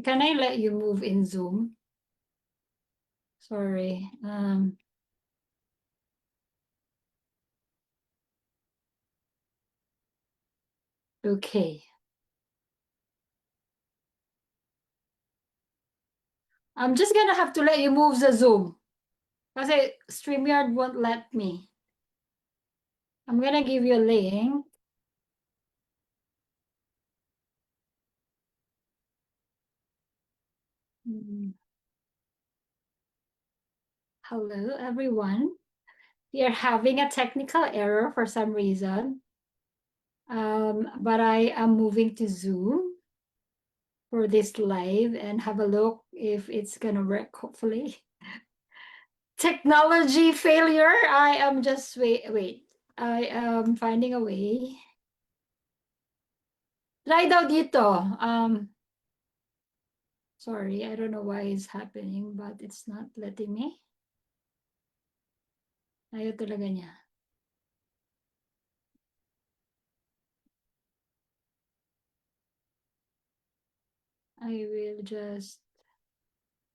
Can I let you move in Zoom? Sorry. Okay. I'm just gonna have to let you move the Zoom. Kasi StreamYard won't let me. I'm gonna give you a link. Hello, everyone. We are having a technical error for some reason. But I am moving to Zoom for this live and have a look if it's gonna work, hopefully. Technology failure. I am just wait. I am finding a way. Try daw dito. Sorry, I don't know why it's happening, but it's not letting me. Ayaw talaga niya. I will just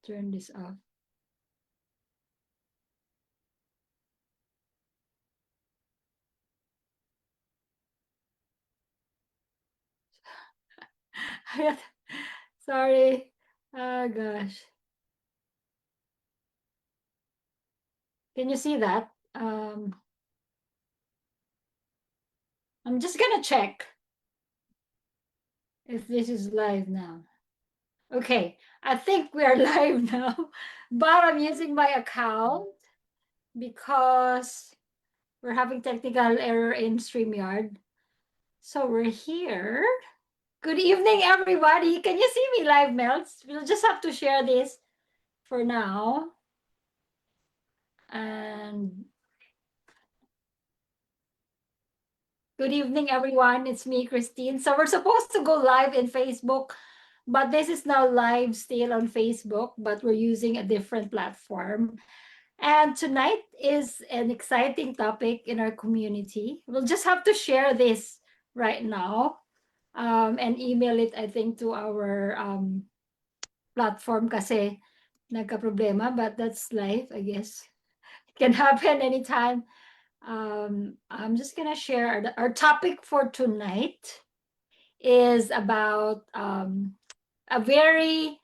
turn this off. Sorry. Oh gosh. Can you see that? I'm just gonna check if this is live now. Okay, I think we are live now, but I'm using my account because we're having technical error in StreamYard. So we're here. Good evening, everybody. Can you see me live, Melts? We'll just have to share this for now. And good evening, everyone. It's me, Christine. So we're supposed to go live in Facebook, but this is now live still on Facebook, but we're using a different platform. And tonight is an exciting topic in our community. We'll just have to share this right now and email it, I think, to our platform kasi nagka-problema, but that's life, I guess. It can happen anytime. I'm just gonna share our topic for tonight is about a very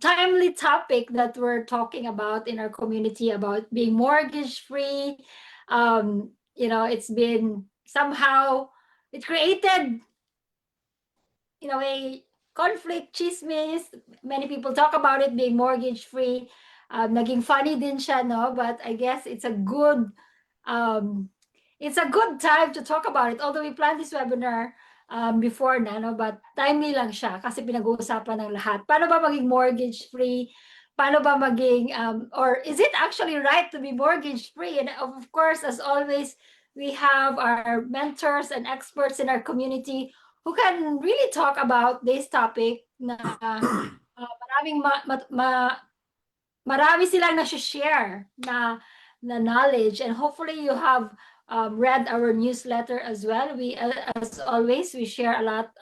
timely topic that we're talking about in our community about being mortgage free. It's been somehow it created a conflict, chismis. Many people talk about it being mortgage free. Naging funny din siya, no? But I guess it's a good time to talk about it. Although we planned this webinar before na, no? But timely lang siya kasi pinag-uusapan ng lahat. Paano ba maging mortgage free? Paano ba maging, or is it actually right to be mortgage free? And of course, as always, we have our mentors and experts in our community who can really talk about this topic na marami silang na-share na knowledge, and hopefully you have read our newsletter as well. We as always we share a lot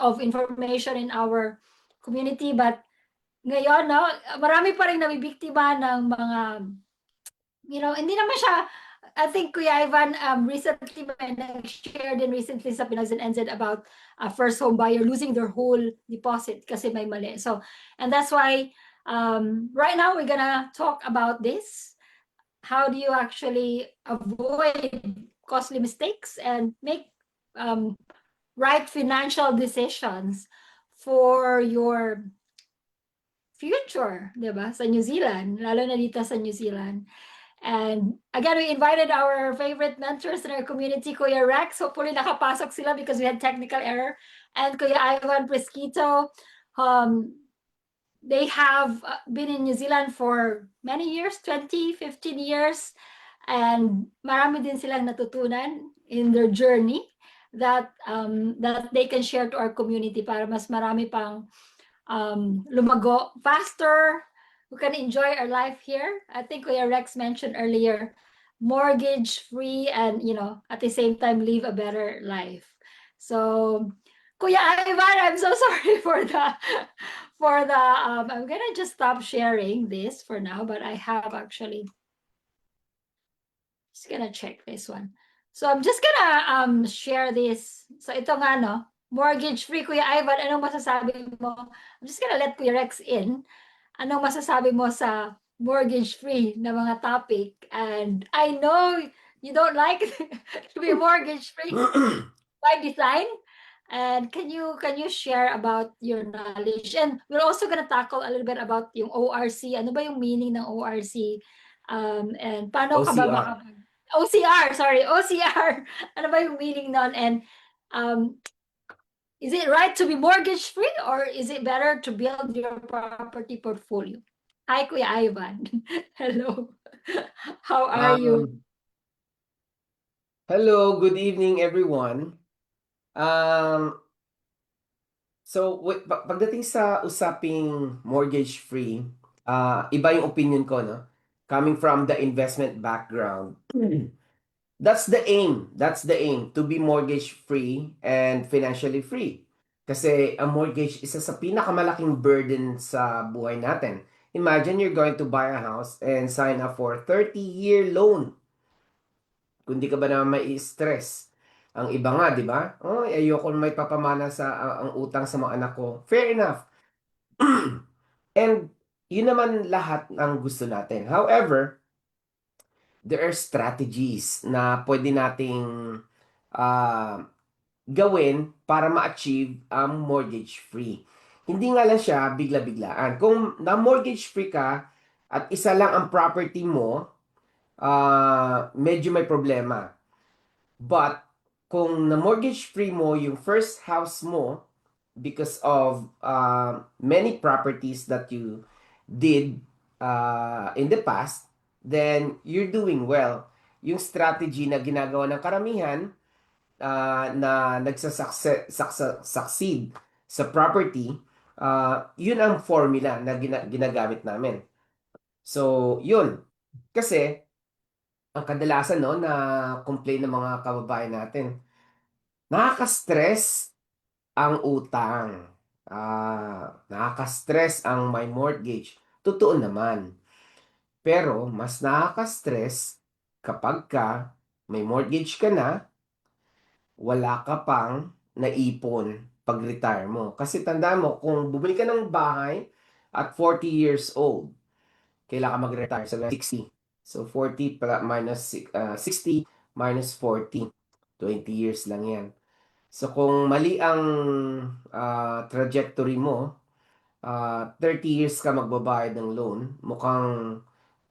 of information in our community, but ngayon no, marami pa ring nabibiktima ng mga hindi naman siya. I think Kuya Ivan recently nag-share din recently sa Pinoy and NZ about a first home buyer losing their whole deposit kasi may mali. So, and that's why right now we're gonna talk about this. How do you actually avoid costly mistakes and make right financial decisions for your future, di ba? Sa New Zealand, lalo na dito sa New Zealand. And again, we invited our favorite mentors in our community, Kuya Rex. Hopefully nakapasok sila because we had technical error. And Kuya Ivan Presquito. They have been in New Zealand for many years, 20, 15 years. And marami din silang natutunan in their journey that they can share to our community para mas marami pang lumago faster, who can enjoy our life here. I think Kuya Rex mentioned earlier, mortgage free and, at the same time, live a better life. So, Kuya Ivan, I'm so sorry for the I'm gonna just stop sharing this for now, but I have actually just gonna check this one. So I'm just gonna share this. So ito nga no, mortgage free Kuya Ivan, anong masasabi mo? I'm just gonna let Kuya Rex in. Anong masasabi mo sa mortgage free na mga topic? And I know you don't like to be mortgage free by design. And can you share about your knowledge? And we're also gonna tackle a little bit about yung ORC. Ano ba yung meaning ng ORC? And paano ka ba OCR. makapag OCR, sorry, OCR. Ano ba yung meaning nun? And um, is it right to be mortgage free or is it better to build your property portfolio? Hi, Kuya Ivan. Hello. How are you? Um, Hello, good evening everyone. Um, Pagdating sa usaping mortgage-free, iba yung opinion ko, no? Coming from the investment background. That's the aim. That's the aim, to be mortgage-free and financially free. Kasi ang mortgage, isa sa pinakamalaking burden sa buhay natin. Imagine you're going to buy a house and sign up for 30-year loan. Kundi ka ba naman may stress? Ang iba nga, di ba? Oh, ayoko may papamana sa ang utang sa mga anak ko. Fair enough. And yun naman lahat ng gusto natin. However, there are strategies na pwede nating ah, gawin para ma-achieve ang mortgage free. Hindi nga lang siya bigla-biglaan. Kung na-mortgage free ka at isa lang ang property mo, medyo may problema. But kung na-mortgage free mo yung first house mo because of many properties that you did in the past, then you're doing well. Yung strategy na ginagawa ng karamihan na succeed sa property, yun ang formula na ginagamit namin. So, yun. Kasi, ang kadalasan no, na complain ng mga kababayan natin, nakaka-stress ang utang. Nakaka-stress ang my mortgage. Totoo naman. Pero, mas nakaka-stress kapag ka may mortgage ka na, wala ka pang naipon pag-retire mo. Kasi tanda mo, kung bumili ka ng bahay at 40 years old, kailangan ka mag-retire sa 60. So, 40 minus 60 minus 40. 20 years lang yan. So, kung mali ang trajectory mo, 30 years ka magbabayad ng loan, mukhang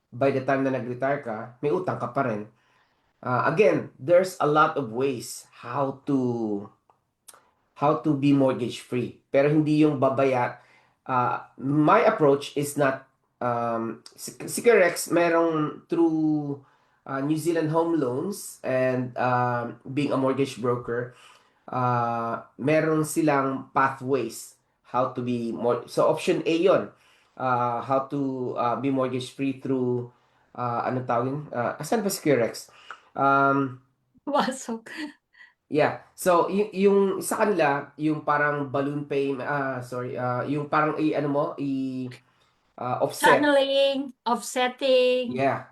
by the time na nag-retire ka, may utang ka pa rin. Again, there's a lot of ways how to be mortgage free. Pero hindi yung babaya. My approach is not si Rex, merong through New Zealand Home Loans and being a mortgage broker, meron silang pathways how to be more. So option A yon, how to be mortgage free through ano tawagin? Asan ba si Rex? Um, Pasok. Yeah. So, yung sa kanila, yung parang balloon pay, yung parang ano mo, offset. Channeling, offsetting. Yeah.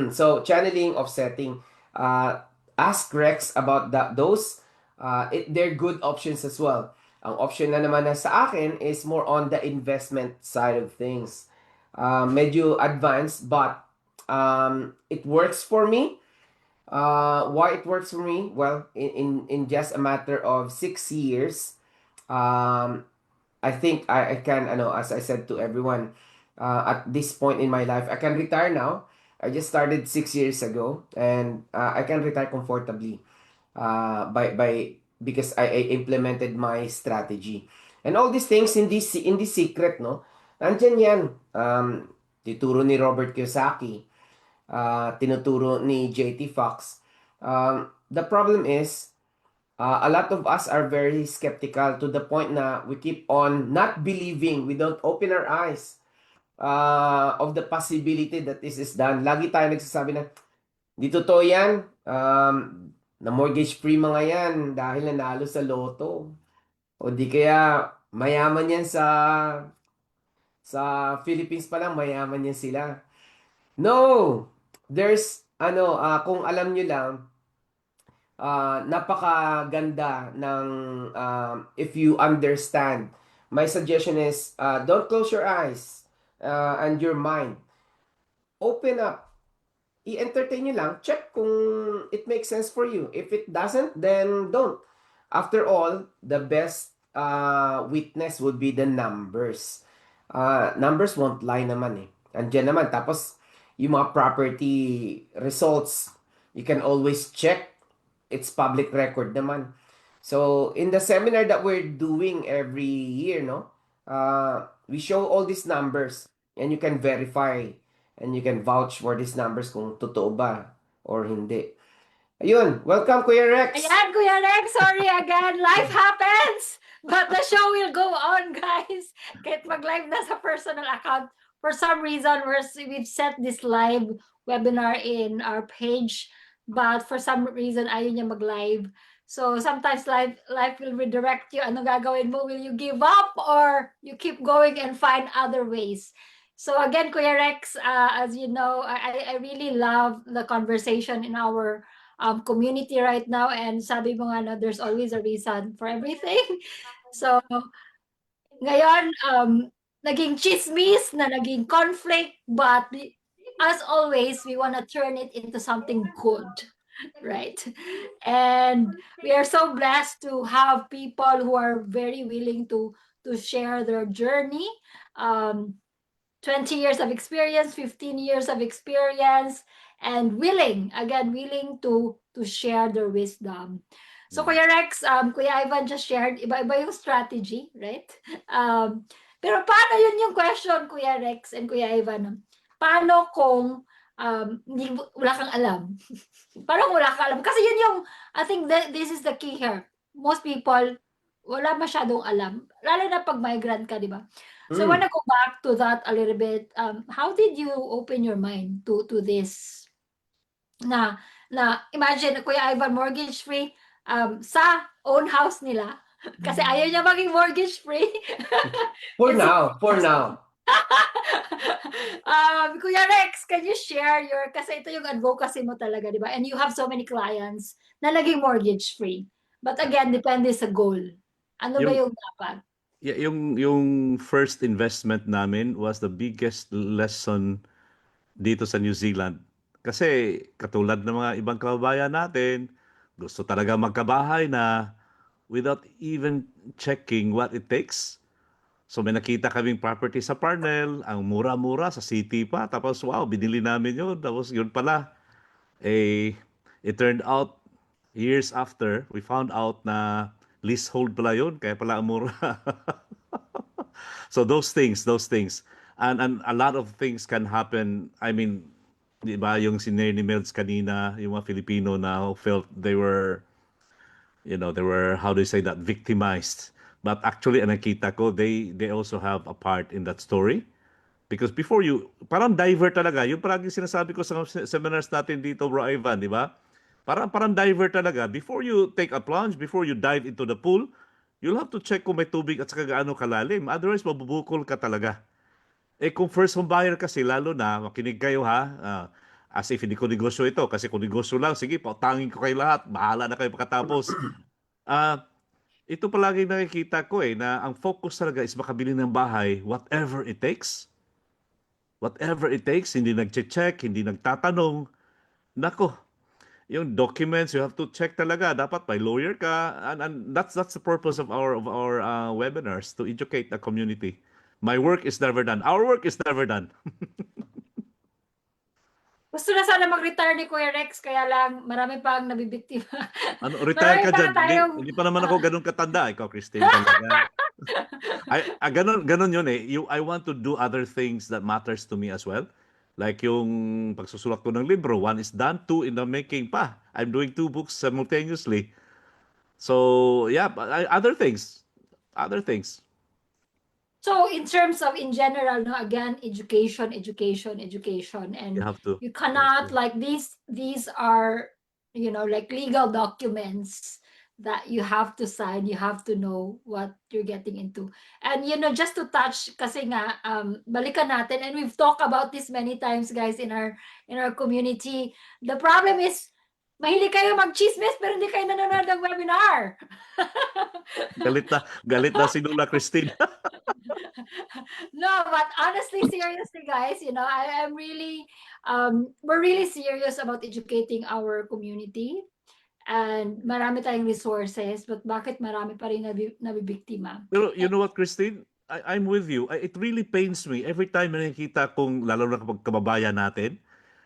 So, channeling, offsetting. Uh, Ask Rex about those. They're good options as well. Ang option na naman na sa akin is more on the investment side of things. Medyo advanced, but it works for me. Why it works for me? Well, in just a matter of 6 years, um, I think I can, ano, as I said to everyone, at this point in my life, I can retire now. I just started 6 years ago, and I can retire comfortably by because I implemented my strategy. And all these things in this secret, no? Nandyan yan. Tituro ni Robert Kiyosaki, tinuturo ni JT Fox. The problem is, a lot of us are very skeptical to the point na we keep on not believing. We don't open our eyes of the possibility that this is done. Lagi tayo nagsasabi na, di totoo yan. Na mortgage free mga yan dahil nanalo sa loto. O di kaya mayaman yan sa Philippines pa lang mayaman yan sila. No! There's kung alam nyo lang, napakaganda ng if you understand. My suggestion is don't close your eyes and your mind. Open up. I-entertain nyo lang. Check kung it makes sense for you. If it doesn't, then don't. After all, the best witness would be the numbers. Numbers won't lie naman eh. Andiyan naman. Tapos, yung mga property results, you can always check. It's public record naman. So, in the seminar that we're doing every year, no? We show all these numbers and you can verify and you can vouch for these numbers kung totoo ba or hindi. Ayun, welcome Kuya Rex. Ayan, Kuya Rex, sorry again. Life happens! But the show will go on, guys. Kahit mag-live na sa personal account. For some reason, we've set this live webinar in our page. But for some reason, ayaw niya mag-live. So sometimes life will redirect you. Ano gagawin mo? Will you give up or you keep going and find other ways? So again, Kuya Rex, as you know, I really love the conversation in our community right now, and sabi mo nga na there's always a reason for everything. So ngayon, naging chismis na naging conflict, but as always, we want to turn it into something good, right? And we are so blessed to have people who are very willing to share their journey. 20 years of experience, 15 years of experience, and willing to share their wisdom. So Kuya Rex, Kuya Ivan just shared, iba-iba yung strategy, right? Pero paano yun yung question, Kuya Rex and Kuya Ivan? Paano kung wala kang alam? Parang wala kang alam. Kasi yun yung, I think this is the key here. Most people, wala masyadong alam. Lalo na pag migrant ka, di ba? So I want to go back to that a little bit. How did you open your mind to this? Na imagine Kuya Ivan mortgage free sa own house nila kasi ayaw niya maging mortgage free. For now. Kuya Rex, can you share your, kasi ito yung advocacy mo talaga, di ba? And you have so many clients na naging mortgage free. But again, depende sa goal. Ano ba yung dapat? Yung first investment namin was the biggest lesson dito sa New Zealand. Kasi katulad ng mga ibang kababayan natin, gusto talaga magkabahay na without even checking what it takes. So may nakita kaming property sa Parnell, ang mura-mura sa city pa. Tapos wow, binili namin yun. Tapos yun pala, it turned out years after, we found out na leasehold pala yun, kaya pala ang mura. So those things. And a lot of things can happen. I mean, di ba, yung sinare ni Melds kanina, yung mga Filipino na who felt they were, how do you say that, victimized. But actually, ang nakita ko, they also have a part in that story. Because before parang diver talaga. Yung parang sinasabi ko sa seminars natin dito, Bro Ivan, di ba? Parang diver talaga. Before you take a plunge, before you dive into the pool, you'll have to check kung may tubig at saka gaano kalalim. Otherwise, mabubukol ka talaga. Kung first home buyer kasi, lalo na, makinig kayo ha, as if hindi ko negosyo ito. Kasi kung negosyo lang, sige, pautangin ko kayo lahat. Bahala na kayo pagkatapos. Ito palagi nakikita ko na ang focus talaga is makabili ng bahay, whatever it takes. Whatever it takes, hindi nagche-check, hindi nagtatanong. Nako, yung documents you have to check talaga. Dapat may lawyer ka, and that's the purpose of our webinars, to educate the community. My work is never done. Our work is never done. Gusto na sana mag-retire ni Kuya Rex, kaya lang marami pang nabibiktima. Retire ka dyan. Tayong... Hindi pa naman ako ganun katanda. Ikaw, Christine, talaga. Ganun yun eh. I want to do other things that matters to me as well. Like yung pagsusulat ko ng libro, 1 is done, 2 in the making pa. I'm doing 2 books simultaneously. So, yeah, other things. So in terms of in general, no, again, education, and you cannot, like, these are, like legal documents that you have to sign, you have to know what you're getting into. And just to touch, kasi nga, balikan natin, and we've talked about this many times, guys, in our community. The problem is, mahilig kayo mag-chismis, pero hindi kayo nanonood ng webinar. Galit na si Lola Christine. No, but honestly, seriously, guys, I am really, we're really serious about educating our community. And marami tayong resources, but bakit marami pa rin nabibiktima? Pero you know what, Christine? I'm with you. It really pains me every time na nakikita kong, lalo na kapag kababayan natin,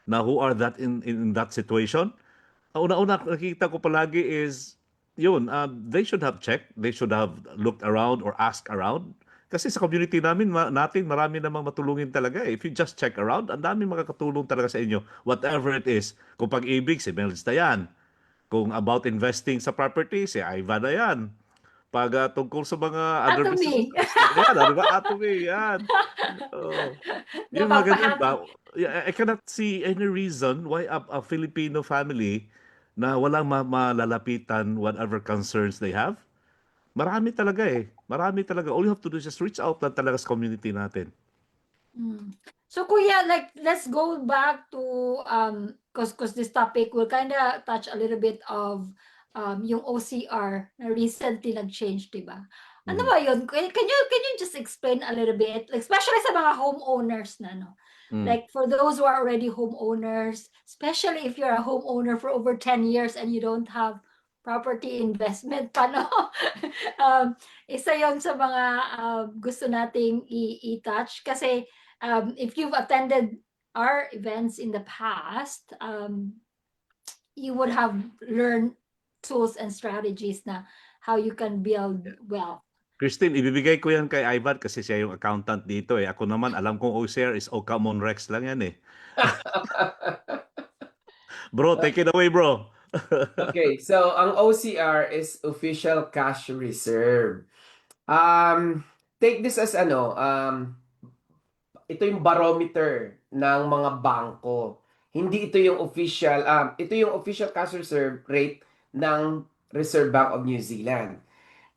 na who are that in that situation. Ang una-una nakikita ko palagi is, they should have checked, they should have looked around or asked around. Kasi sa community natin, marami namang matulungin talaga eh. If you just check around, ang dami makakatulong talaga sa inyo. Whatever it is. Kung pag-ibig, si Mel's na yan. Kung about investing sa property, si Ivan na yan. Pag tungkol sa mga other Atomy. businesses, yan, di ba? Atomy, yan. Oh. Yung mga ganun ba? Yeah, I cannot see any reason why a Filipino family na walang malalapitan whatever concerns they have. Marami talaga eh. Marami talaga. All you have to do is just reach out lang talaga sa community natin. So Kuya, like let's go back to cause this topic will kind of touch a little bit of yung OCR na recently nag-change, diba? Ano ba yun? Can you just explain a little bit, like, especially sa mga homeowners na, no? Like for those who are already homeowners, especially if you're a homeowner for over 10 years and you don't have property investment pa, no? Isa yon sa mga gusto nating i-touch kasi if you've attended our events in the past, you would have learned tools and strategies na how you can build wealth. Christine, ibibigay ko yan kay Ivan kasi siya yung accountant dito eh. Ako naman, alam kong OCR is Okamon Rex lang yan eh. Bro, take it away, bro. Okay, so ang OCR is Official Cash Reserve. Take this as ito yung barometer ng mga bangko. Hindi ito yung official cash reserve rate ng Reserve Bank of New Zealand.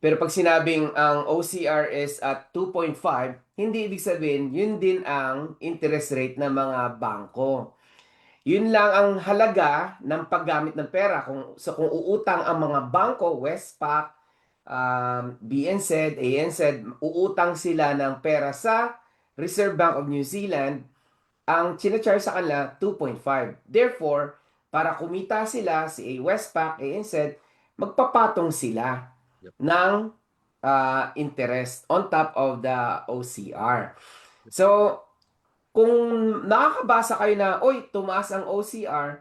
Pero pag sinabing ang OCR is at 2.5, hindi ibig sabihin yun din ang interest rate ng mga bangko. Yun lang ang halaga ng paggamit ng pera. Kung uutang ang mga bangko, Westpac, BNZ, ANZ, uutang sila ng pera sa Reserve Bank of New Zealand, ang charge sa kanila 2.5. Therefore, para kumita sila, si Westpac, ANZ, magpapatong sila ng interest on top of the OCR. So, kung nakakabasa kayo na, oy, tumaas ang OCR,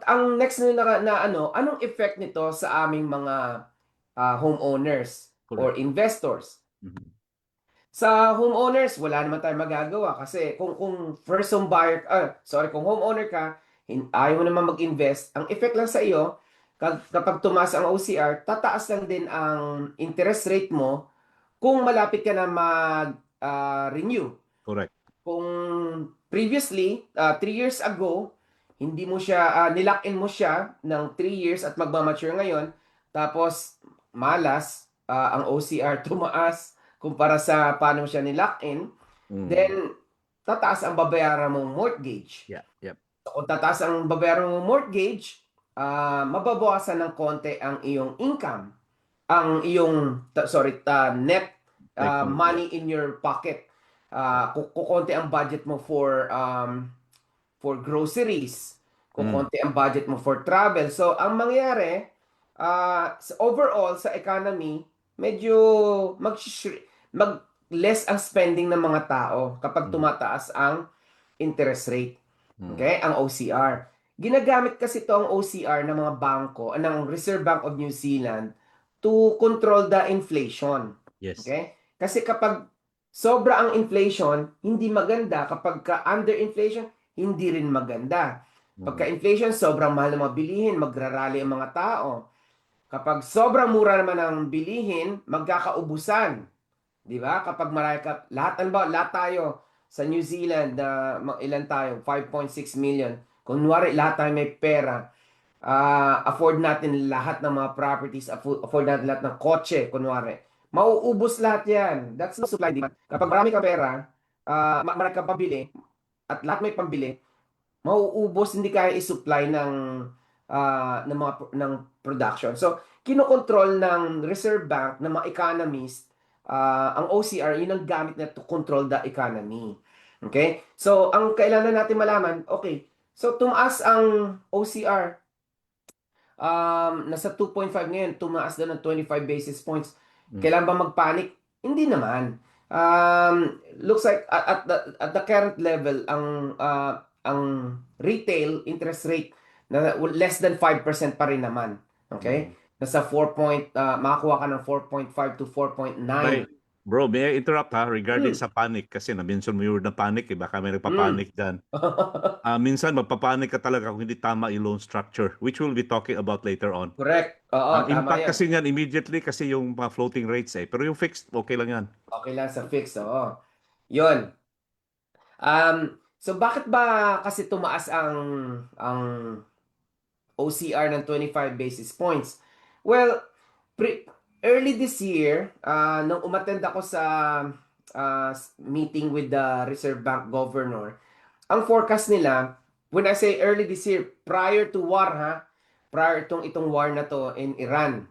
ang next anong effect nito sa aming mga homeowners or investors? Sa homeowners, wala naman tayong magagawa kasi kung first home buyer, kung homeowner ka, ayaw mo naman mag-invest, ang effect lang sa iyo, kapag tumaas ang OCR, tataas lang din ang interest rate mo kung malapit ka na mag-renew. Correct. Kung previously, 3 years ago, hindi mo siya, nilock-in mo siya ng 3 years at magmamature ngayon, tapos malas, ang OCR tumaas, kumpara sa paano siya nilock-in, then tataas ang babayaran mong mortgage. Yep. So, kung tataas ang babayaran mong mortgage, mababawasan ng konti ang iyong income, ang iyong net money in your pocket. Kukonti ang budget mo for groceries, kukonti ang budget mo for travel. So ang mangyayari overall sa economy, medyo less ang spending ng mga tao kapag tumataas ang interest rate. Okay? Ang OCR. Ginagamit kasi ito ang OCR ng mga bangko, ng Reserve Bank of New Zealand to control the inflation. Yes. Okay? Kasi kapag sobra ang inflation, hindi maganda. Kapag under inflation, hindi rin maganda. Pagka inflation, sobrang mahal ng mga bilihin, magrarally ang mga tao. Kapag sobrang mura naman ang bilihin, magkakaubusan. Di ba? Kapag lahat tayo sa New Zealand, ilan tayo? 5.6 million. Kunwari, lahat tayo may pera. afford natin lahat ng mga properties, afford natin lahat ng kotse, kunwari. Mauubos lahat yan. That's the supply and demand. Kapag marami kang pera, marami kang pambili, at lahat may pambili, mauubos, hindi kaya i-supply ng production. So, kinokontrol ng Reserve Bank, ng mga economist, ang OCR, yun ang gamit na to control the economy. Okay? So, ang kailangan natin malaman, okay, so tumaas ang OCR, nasa 2.5 ngayon, tumaas doon ng 25 basis points. Kailan ba magpanic? Hindi naman. Looks like at the current level, ang retail interest rate na less than 5% pa rin naman. Okay? Nasa 4 makakuha ka ng 4.5 to 4.9. Bro, may I interrupt ha regarding Hmm. sa panic kasi na-mention mo yung word na panic, baka may nagpapanik dyan. Minsan magpapanik ka talaga kung hindi tama yung loan structure, which we'll be talking about later on. Correct. Oo, Ang tama impact yan. kasi niyan immediately kasi yung mga floating rates pero yung fixed, okay lang yan. Okay lang sa fix, oo. Yun. So bakit ba kasi tumaas ang OCR ng 25 basis points? Well, early this year, nung umattend ako sa meeting with the Reserve Bank Governor, ang forecast nila, when I say early this year, prior to war prior itong war na to in Iran,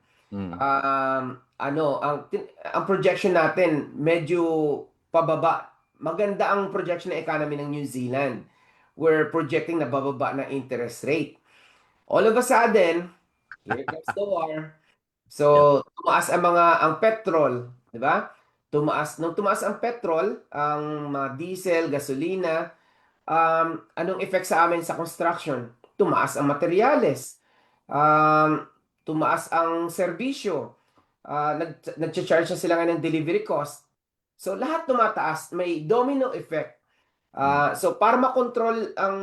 ang projection natin medyo pababa. Maganda ang projection ng economy ng New Zealand. We're projecting na bababa na interest rate. All of a sudden, here comes the war. So, tumaas ang petrol, di ba? Nung tumaas ang petrol, ang mga diesel, gasolina, anong effect sa amin sa construction? Tumaas ang materyales. Tumaas ang serbisyo. Nag-charge na sila ng delivery cost. So, lahat tumataas. May domino effect. So, para makontrol ang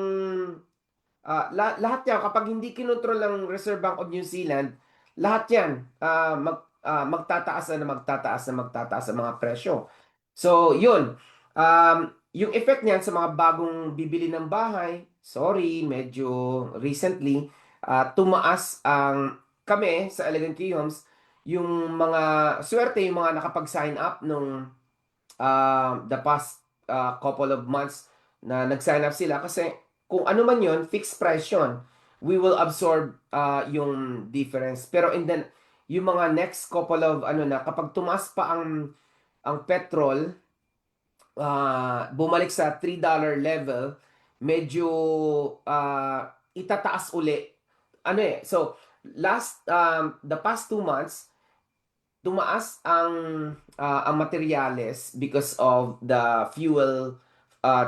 lahat yan, kapag hindi kinontrol ng Reserve Bank of New Zealand, lahat yan, magtataas ang mga presyo. So, yun. Yung effect niyan sa mga bagong bibili ng bahay, sorry, medyo recently, tumaas kami sa Elegant Key Homes, yung mga, swerte yung mga nakapag-sign up nung the past couple of months na nag-sign up sila kasi kung ano man yun, fixed price yun. We will absorb yung difference. Pero yung mga next couple of kapag tumaas pa ang petrol, bumalik sa $3 level, medyo itataas uli. So the past 2 months, tumaas ang materyales because of the fuel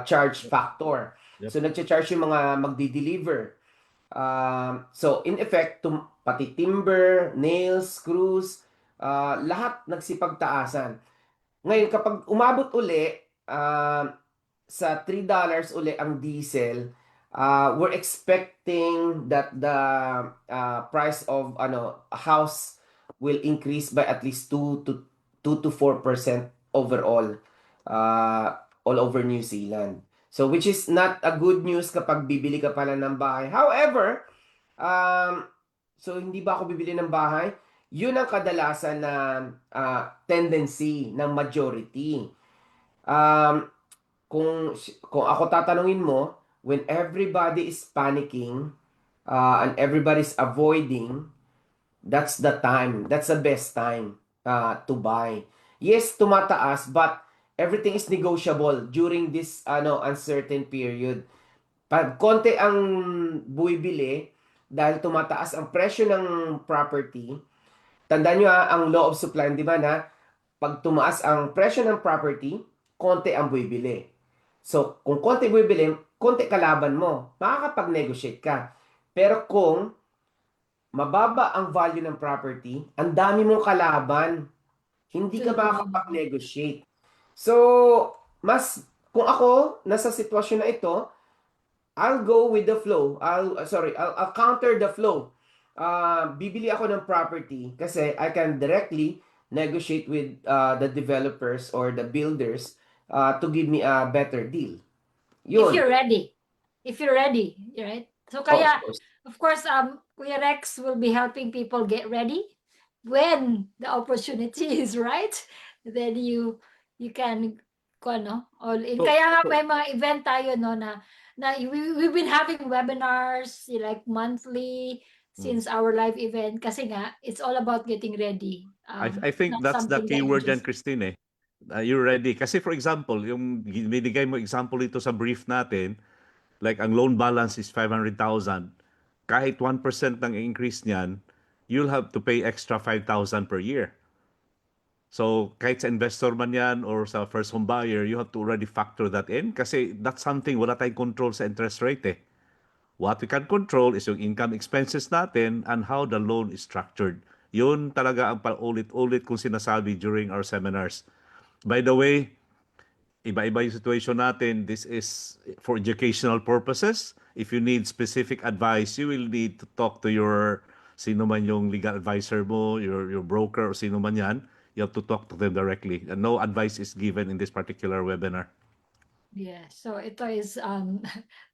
charge factor. Yep. So nagcha-charge yung mga magdi-deliver. So in effect, pati timber, nails, screws, lahat nagsipagtaasan. Ngayon, kapag umabot uli sa $3 uli ang diesel, we're expecting that the price of a house will increase by at least 2 to 4% overall, all over New Zealand. So which is not a good news kapag bibili ka pala ng bahay. However, so hindi ba ako bibili ng bahay? Yun ang kadalasan na tendency ng majority. Kung ako tatanungin mo, when everybody is panicking and everybody's avoiding, that's the time. That's the best time to buy. Yes, tumataas, but everything is negotiable during this uncertain period. Pag konti ang buibili dahil tumataas ang presyo ng property, tandaan nyo ang law of supply and demand pag tumaas ang presyo ng property, konti ang buibili. So, kung konti buibili, konti kalaban mo, makakapag-negotiate ka. Pero kung mababa ang value ng property, ang dami mong kalaban, hindi ka makakapag-negotiate. So, kung ako nasa sitwasyon na ito, I'll go with the flow. I'll counter the flow. Bibili ako ng property kasi I can directly negotiate with the developers or the builders to give me a better deal. Yun. If you're ready, right? So kaya, Of course. of course, Kuya Rex will be helping people get ready when the opportunity is right. Then you can all in. So, Kaya nga so may mga event tayo no na we've been having webinars like monthly mm, since our live event kasi nga it's all about getting ready. I It's think not that's the something key that you word dyan, just Christine eh. You're ready. Kasi for example, yung binigay mo example dito sa brief natin, like ang loan balance is 500,000. Kahit 1% ng increase niyan, you'll have to pay extra 5,000 per year. So kahit sa investor man yan or sa first home buyer, you have to already factor that in kasi that's something wala tayong control sa interest rate eh. What we can control is yung income expenses natin and how the loan is structured. Yun talaga ang paulit-ulit kong sinasabi during our seminars. By the way, iba-iba yung situation natin. This is for educational purposes. If you need specific advice, you will need to talk to your sino man yung legal advisor mo, your broker or sino man yan. You have to talk to them directly. And no advice is given in this particular webinar. Yeah, so ito is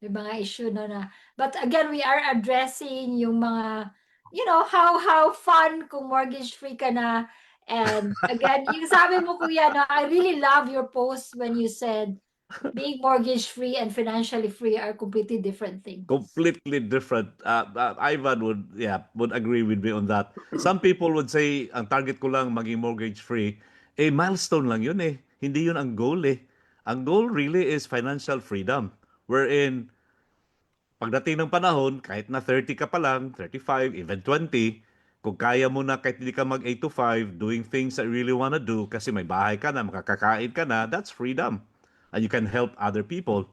may mga issue no na. But again, we are addressing yung mga how fun kung mortgage free ka na. And again, yung sabi mo kuya no, I really love your post when you said being mortgage free and financially free are completely different things. Completely different. Ivan would agree with me on that. Some people would say ang target ko lang maging mortgage free. Eh milestone lang yun eh. Hindi yun ang goal eh. Ang goal really is financial freedom. Wherein pagdating ng panahon, kahit na 30 ka pa lang, 35, even 20, kung kaya mo na kahit hindi ka mag 8 to 5, doing things that you really wanna do kasi may bahay ka na, makakakain ka na, that's freedom. And you can help other people.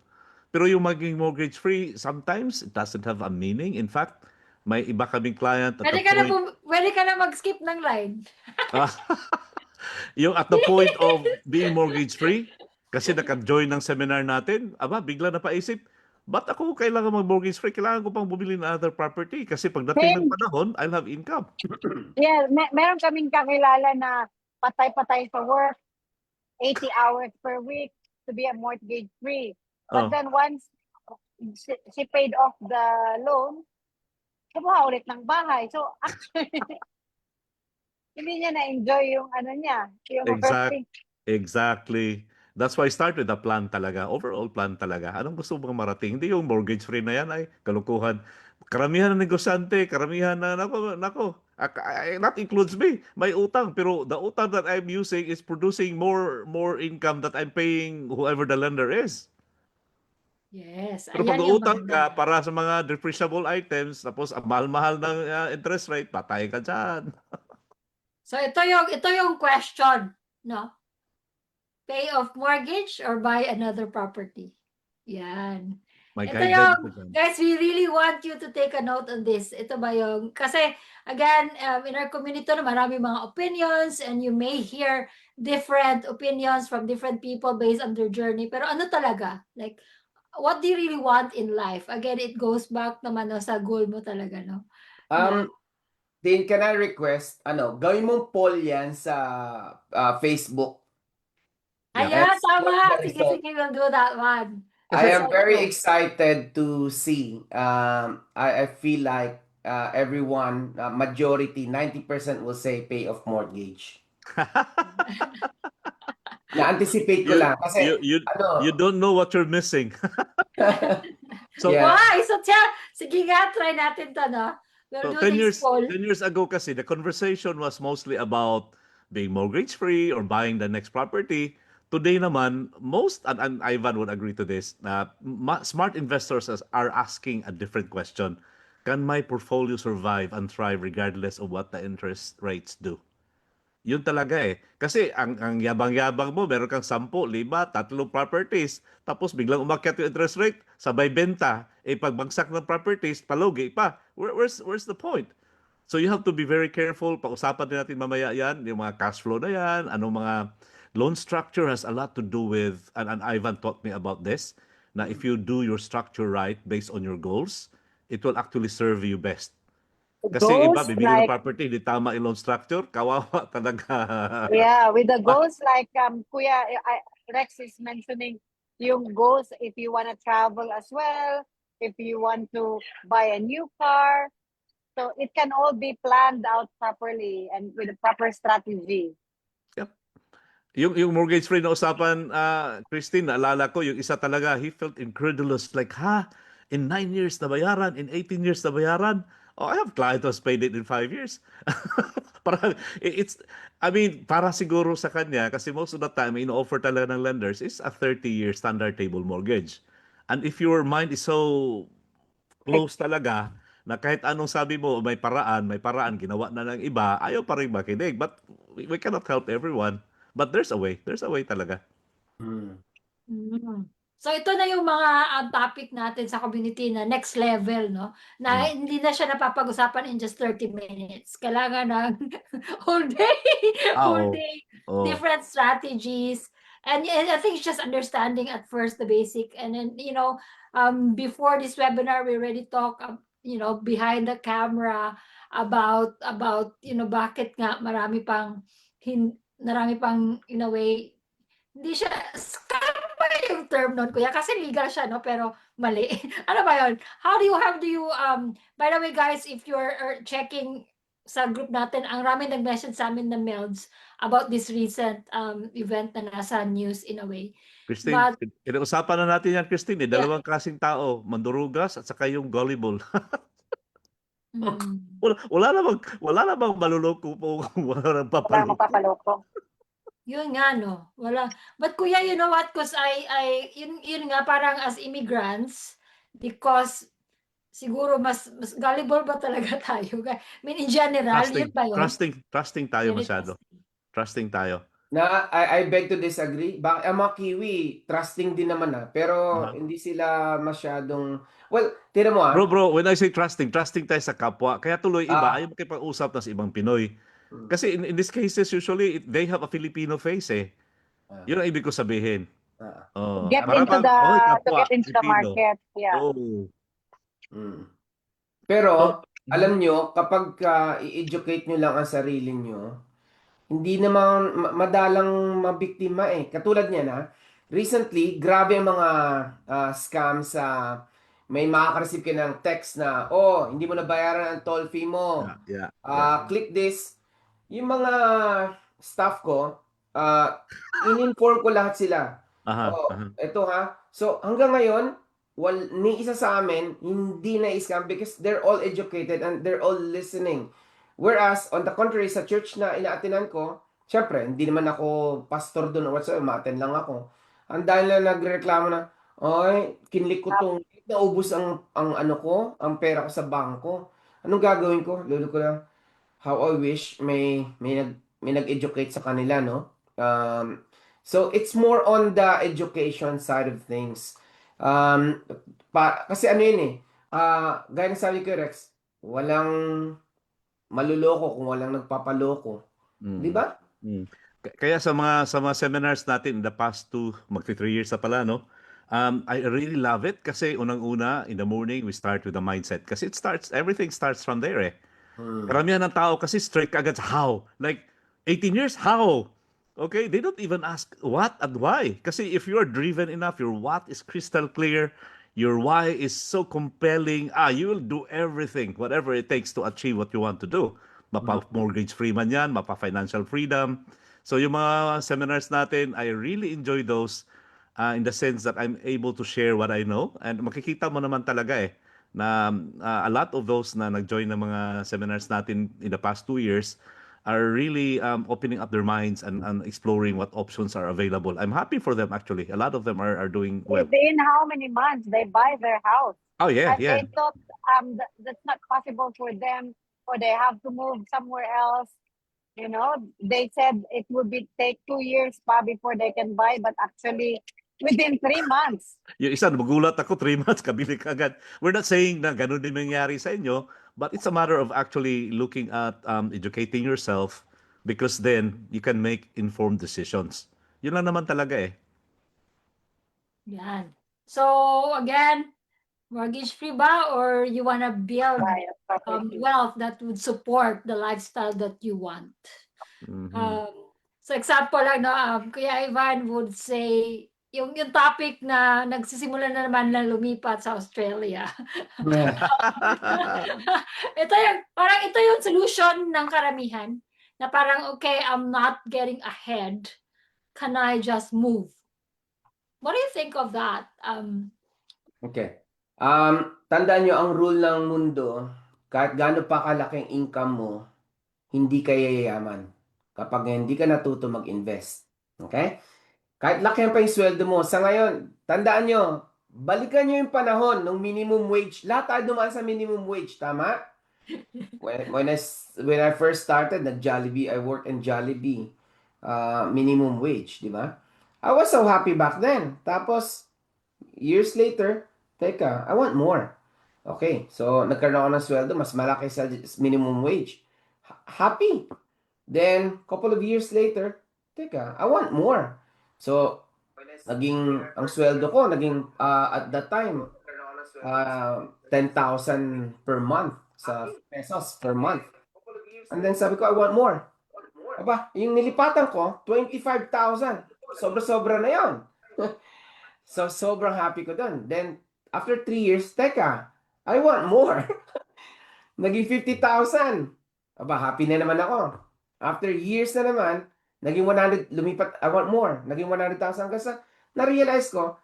Pero yung maging mortgage free, sometimes it doesn't have a meaning. In fact, may iba kaming client at the point, Pwede ka na mag-skip ng line. yung at the point of being mortgage free, kasi naka-join ng seminar natin, bigla napaisip, ba't ako kailangan mag-mortgage free? Kailangan ko pang bumili ng other property kasi pagdating ng Same. panahon, I'll have income. Yeah, meron kaming kakilala na patay-patay sa work, 80 hours per week to be a mortgage free. Oh. But then once she paid off the loan, kumuha ulit ng bahay. So actually, hindi niya na-enjoy yung yung working. Exactly. That's why I started the plan talaga, overall plan talaga. Anong gusto mong marating? Hindi yung mortgage free na yan ay kalukuhan. Karamihan ng negosyante, karamihan na, that includes me. May utang, pero the utang that I'm using is producing more income that I'm paying whoever the lender is. Yes, Pero ayan pag yung utang ka maganda. para sa mga depreciable items, tapos ang mahal-mahal ng interest rate, patay ka dyan. So ito yung question, no? Pay off mortgage or buy another property? Yan. May Ito guideline yung, ko dyan. guys, we really want you to take a note on this. Ito ba yung, kasi again, in our community na marami mga opinions and you may hear different opinions from different people based on their journey. Pero ano talaga? Like, what do you really want in life? Again, it goes back naman no, sa goal mo talaga, no? Then can I request, gawin mong poll yan sa Facebook. Yeah. Ayan, And tama. what's the Sige, result? sige, we'll do that one. I Kasi- am very excited to see. I feel like everyone, majority, 90% will say pay off mortgage. Na-anticipate ko lang kasi you don't know what you're missing. So, Yeah. Why? So, sige nga, try natin to, no? We'll So do 10 this poll. 10 years ago kasi the conversation was mostly about being mortgage free or buying the next property. Today naman, most and Ivan would agree to this, smart investors are asking a different question. Can my portfolio survive and thrive regardless of what the interest rates do? Yun talaga eh. Kasi ang yabang-yabang mo, meron kang 10, 5, 3 properties. Tapos biglang umakyat yung interest rate, sabay benta. Eh pagbagsak ng properties, palugi pa. Where's the point? So you have to be very careful. Pag-usapan din natin mamaya yan, yung mga cash flow na yan, anong mga loan structure has a lot to do with, and Ivan taught me about this, na if you do your structure right based on your goals, it will actually serve you best. Kasi yung iba, Goals bibili ng like, property, hindi tama yung loan structure, kawawa talaga. yeah, with the goals like Kuya Rex is mentioning yung goals if you want to travel as well, if you want to buy a new car, So it can all be planned out properly and with a proper strategy. Yung mortgage free na usapan, Christine, naalala ko, yung isa talaga, he felt incredulous. Like, in 9 years na bayaran, in 18 years na bayaran. Oh, I have client who's paid it in 5 years. Parang, I mean, para siguro sa kanya, kasi most of the time, in-offer talaga ng lenders is a 30-year standard table mortgage. And if your mind is so close talaga, na kahit anong sabi mo, may paraan, ginawa na ng iba, ayaw pa rin makinig. But we cannot help everyone. But there's a way talaga. Hmm. Mm. So ito na yung mga topic natin sa community na next level, no? Na hindi na siya napapag-usapan in just 30 minutes. Kailangan ng whole day, whole Oo. day, Oh. different strategies. And I think it's just understanding at first the basic. And then, before this webinar, we already talk, behind the camera about, bakit nga marami pang, in a way, hindi siya, scam ba yung term nun, kuya? Kasi legal siya, no? Pero mali. Ano ba yun? How do you, by the way, guys, if you're checking sa group natin, ang rami nag-message sa amin na Melds about this recent event na nasa news in a way. Christine, But, pinag-usapan na natin yan, Christine. Dalawang klaseng tao, mandurugas at saka yung gullible. mm, Wala namang maluloko po kung wala nang Wala papaloko. magpapaloko. yun nga, no? Wala. But kuya, you know what? Because yun nga, parang as immigrants, because siguro mas gullible ba talaga tayo? I mean, in general, yun ba yun? Trusting tayo Very masyado. trusting. Trusting tayo. I beg to disagree. Ang mga Kiwi, trusting din naman pero Aha. hindi sila masyadong, well, tira mo Bro, when I say trusting tayo sa kapwa. Kaya tuloy iba, Ah. ayaw makipag-usap na sa ibang Pinoy. Hmm. Kasi in these cases, usually, they have a Filipino face eh. Ah. Yun ang ibig ko sabihin. Ah. Oh, Get para into bang, the to kapwa, get into the Pilipino. market. Yeah. Oh. Mm. Pero, So, alam nyo, kapag i-educate nyo lang ang sarili nyo, hindi naman madalang mabiktima eh. Katulad niya na, recently, grabe ang mga scam sa, may makaka-receive ka ng text na, oh, hindi mo nabayaran ang toll fee mo. yeah. Click this. Yung mga staff ko, in-inform ko lahat sila. Aha, Oh, aha. ito ha. So, hanggang ngayon, ni isa sa amin, hindi na-scam because they're all educated and they're all listening. Whereas, on the contrary, sa church na inaatinan ko, syempre, hindi naman ako pastor doon or whatsoever, ma-attend lang ako. Ang dahil na nagreklamo na, oy, kinlik ko tong, naubos ang pera ko sa bangko. Anong gagawin ko? Lolo ko lang, how I wish may nag-educate sa kanila, no? So it's more on the education side of things. Kasi ano yun eh, gaya ng sabi ko, Rex, walang maluloko kung walang nagpapaloko. Di ba? Kaya sa mga seminars natin in the past 3 years na pala, no? I really love it kasi unang-una, in the morning, we start with the mindset. Kasi everything starts from there eh. Karamihan ng tao kasi straight agad sa how. Like, 18 years, how? Okay, they don't even ask what and why. Kasi if you are driven enough, your what is crystal clear, your why is so compelling, you will do everything, whatever it takes to achieve what you want to do. Mapa-mortgage free man yan, mapa-financial freedom. So yung mga seminars natin, I really enjoy those in the sense that I'm able to share what I know. And makikita mo naman talaga na a lot of those na nag-join ng mga seminars natin in the past 2 years are really opening up their minds and exploring what options are available. I'm happy for them actually. A lot of them are doing well. Within how many months they buy their house? Oh yeah, And yeah. they thought that's not possible for them, or they have to move somewhere else. You know, they said it would take 2 years before they can buy, but actually within 3 months. Yung isa, magulat ako, 3 months, kabili ka agad. We're not saying na ganun din nangyari sa inyo, but it's a matter of actually looking at educating yourself because then you can make informed decisions. Yun lang naman talaga eh. Yan. So, again, mortgage-free ba or you wanna build Buy a property. wealth that would support the lifestyle that you want? Mhm. So example lang, no, Kuya Ivan would say, yung topic na nagsisimula na naman na lumipat sa Australia. Ito yung solution ng karamihan na parang, okay, I'm not getting ahead. Can I just move? What do you think of that? Okay. Tandaan nyo ang rule ng mundo, kahit gaano pa kalaking income mo, hindi ka yayaman kapag hindi ka natuto mag-invest. Okay? Kahit laki pa yung sweldo mo, sa ngayon, tandaan nyo, balikan nyo yung panahon ng minimum wage. Lahat tayo dumaan sa minimum wage, tama? When I first started, nag-Jollibee, I worked in Jollibee, minimum wage, di ba? I was so happy back then. Tapos, years later, teka, I want more. Okay, so nagkaroon ako ng sweldo, mas malaki sa minimum wage. Happy. Then, couple of years later, teka, I want more. So, ang sweldo ko, at that time, 10,000 per month sa pesos per month. And then sabi ko, I want more. Aba, yung nilipatan ko, 25,000. Sobra-sobra na yon. So, sobrang happy ko dun. Then, after 3 years, teka, I want more. Naging 50,000. Aba, happy na naman ako. After years na naman, naging 100, lumipat, I want more. Naging 100,000 kasi na-realize ko,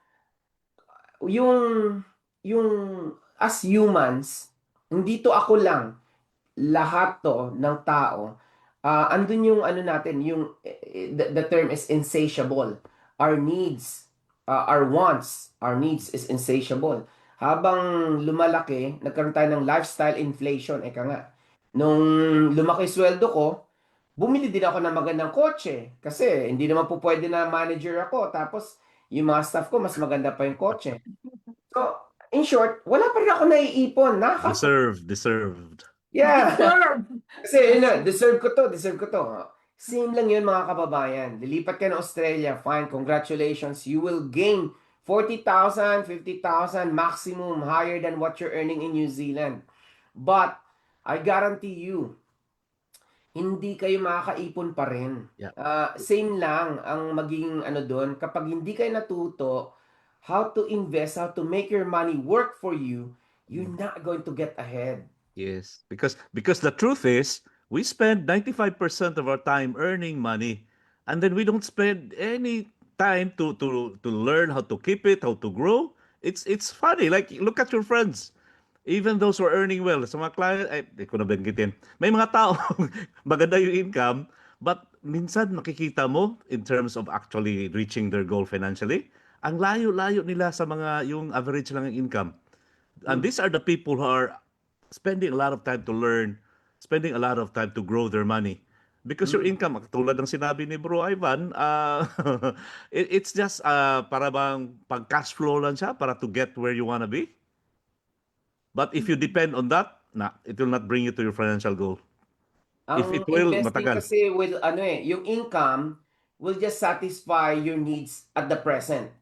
yung as humans, hindi to ako lang, lahat to ng tao, andun yung ano natin, the term is insatiable. Our needs, our wants, our needs is insatiable. Habang lumalaki, nagkaroon tayo ng lifestyle inflation, eka nga. Nung lumaki sweldo ko, bumili din ako ng magandang kotse. Kasi hindi naman po pwede na manager ako. Tapos, yung mga staff ko, mas maganda pa yung kotse. So, in short, wala pa rin ako naiipon. Deserved. Yeah. Deserve. Kasi yun na, deserve ko to. Same lang yun mga kababayan. Lilipat ka na Australia, fine, congratulations. You will gain 40,000, 50,000 maximum higher than what you're earning in New Zealand. But, I guarantee you, hindi kayo makakaipon pa rin. Yeah. Same lang ang maging ano doon. Kapag hindi kayo natuto how to invest, how to make your money work for you, you're not going to get ahead. Yes, because the truth is, we spend 95% of our time earning money, and then we don't spend any time to learn how to keep it, how to grow. It's funny. Like, look at your friends. Even those who are earning well, sa mga client, ay, di ko na banggitin. May mga tao, maganda yung income, but minsan makikita mo, in terms of actually reaching their goal financially, ang layo-layo nila sa mga yung average lang ng income. And these are the people who are spending a lot of time to learn, spending a lot of time to grow their money. Because your income, tulad ng sinabi ni Bro Ivan, it's just para bang pag-cash flow lang siya para to get where you wanna be. But if you depend on that, it will not bring you to your financial goal. If Ang it will, investing matagal. kasi will, yung income will just satisfy your needs at the present.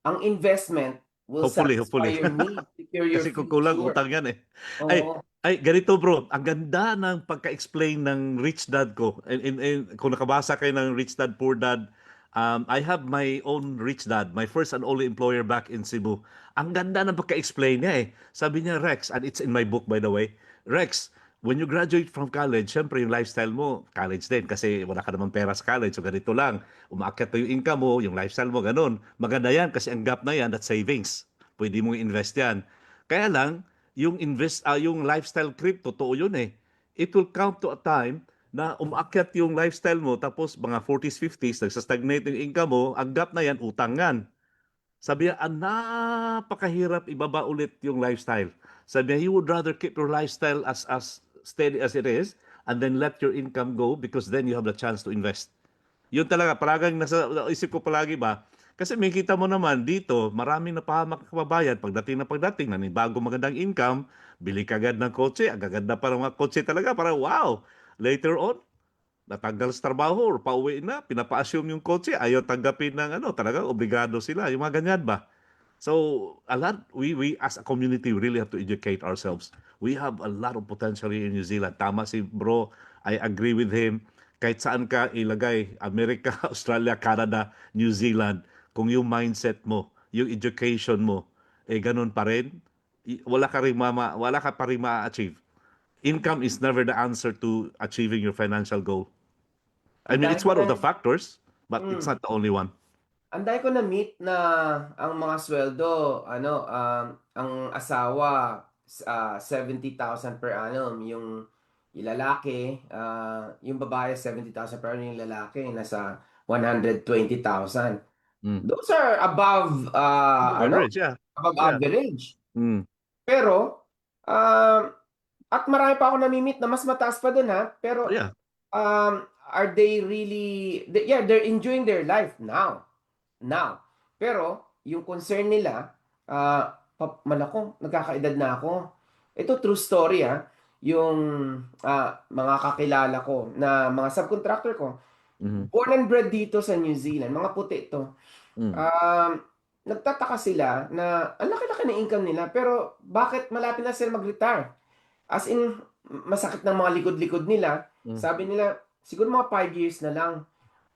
Ang investment will Hopefully. satisfy your needs, secure your Kasi kung kulang, future. utang yan eh. Oo. Ay, ganito bro, ang ganda ng pagka-explain ng Rich Dad ko. Kung nakabasa kayo ng Rich Dad, Poor Dad, I have my own Rich Dad, my first and only employer back in Cebu. Ang ganda ng pagka-explain niya eh. Sabi niya, Rex, and it's in my book by the way, Rex, when you graduate from college, syempre yung lifestyle mo, college din, kasi wala ka namang pera sa college, so ganito lang, umaakyat na yung income mo, yung lifestyle mo, ganun. Maganda yan, kasi ang gap na yan, that's savings. Pwede mong invest yan. Kaya lang, yung lifestyle creep, totoo yun eh. It will come to a time na umaakyat yung lifestyle mo, tapos mga 40s, 50s, nagsastagnate yung income mo, ang gap na yan, utangan. Sabi niya, napakahirap ibaba ulit yung lifestyle. Sabi niya, you would rather keep your lifestyle as steady as it is, and then let your income go, because then you have the chance to invest. Yun talaga, paragang nasa isip ko palagi ba, kasi may kita mo naman dito, maraming napahamak na kababayan, pagdating na bago magandang income, bili ka agad ng kotse, ang gaganda pa ng mga kotse talaga, para wow! Later on, natanggal sa trabaho or pauwi na, pinapa-assume yung kotse, ayaw tanggapin ng talagang obligado sila, yung mga ganyan ba? So, we as a community, we really have to educate ourselves. We have a lot of potential here in New Zealand. Tama si bro, I agree with him. Kahit saan ka ilagay, America, Australia, Canada, New Zealand, kung yung mindset mo, yung education mo, ganun pa rin, wala ka pa rin ma-achieve. Income is never the answer to achieving your financial goal. I Ang mean, dami it's ko one of na the factors, but it's mm. not the only one. Ang dami ko na-meet na ang mga sweldo, ang asawa 70,000 per annum, yung lalaki, yung babae 70,000 per annum, yung lalaki nasa 120,000. Mm. Those are above Average, yeah. above Yeah. average. Mm. Pero at marami pa ako nami-meet na mas mataas pa dun ha, pero Yeah. are they really yeah, they're enjoying their life now. Pero, yung concern nila, malako, nagkakaedad na ako. Ito true story yung mga kakilala ko na mga subcontractor ko, Mhm. born and bred dito sa New Zealand, mga puti to. Mm. Nagtataka sila na ang laki-laki ng income nila, pero bakit malapit na sila mag-retire? As in, masakit ng mga likod-likod nila. Mm. Sabi nila, siguro mga 5 years na lang.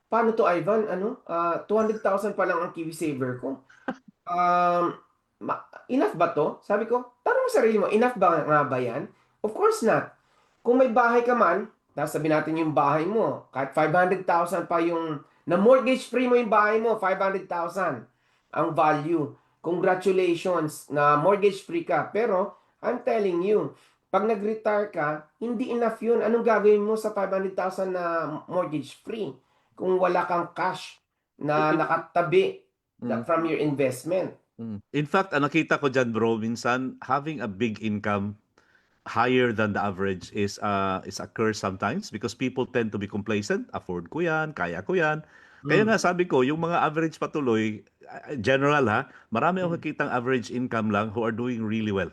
Paano to, Ivan? 200,000 pa lang ang KiwiSaver ko. Enough ba to? Sabi ko, tanong mo sarili mo, enough ba nga ba yan? Of course not. Kung may bahay ka man, tapos sabi natin yung bahay mo, kahit 500,000 pa yung, na mortgage free mo yung bahay mo, 500,000 ang value. Congratulations na mortgage free ka. Pero, I'm telling you, pag nag-retire ka, hindi enough yun. Anong gagawin mo sa 500,000 na mortgage free? Kung wala kang cash na nakatabi from your investment. Mm. In fact, nakita ko dyan, bro, minsan having a big income higher than the average is a curse sometimes because people tend to be complacent. Afford ko yan, kaya ko yan. Kaya nga sabi ko, yung mga average patuloy, general marami akong kitang average income lang who are doing really well.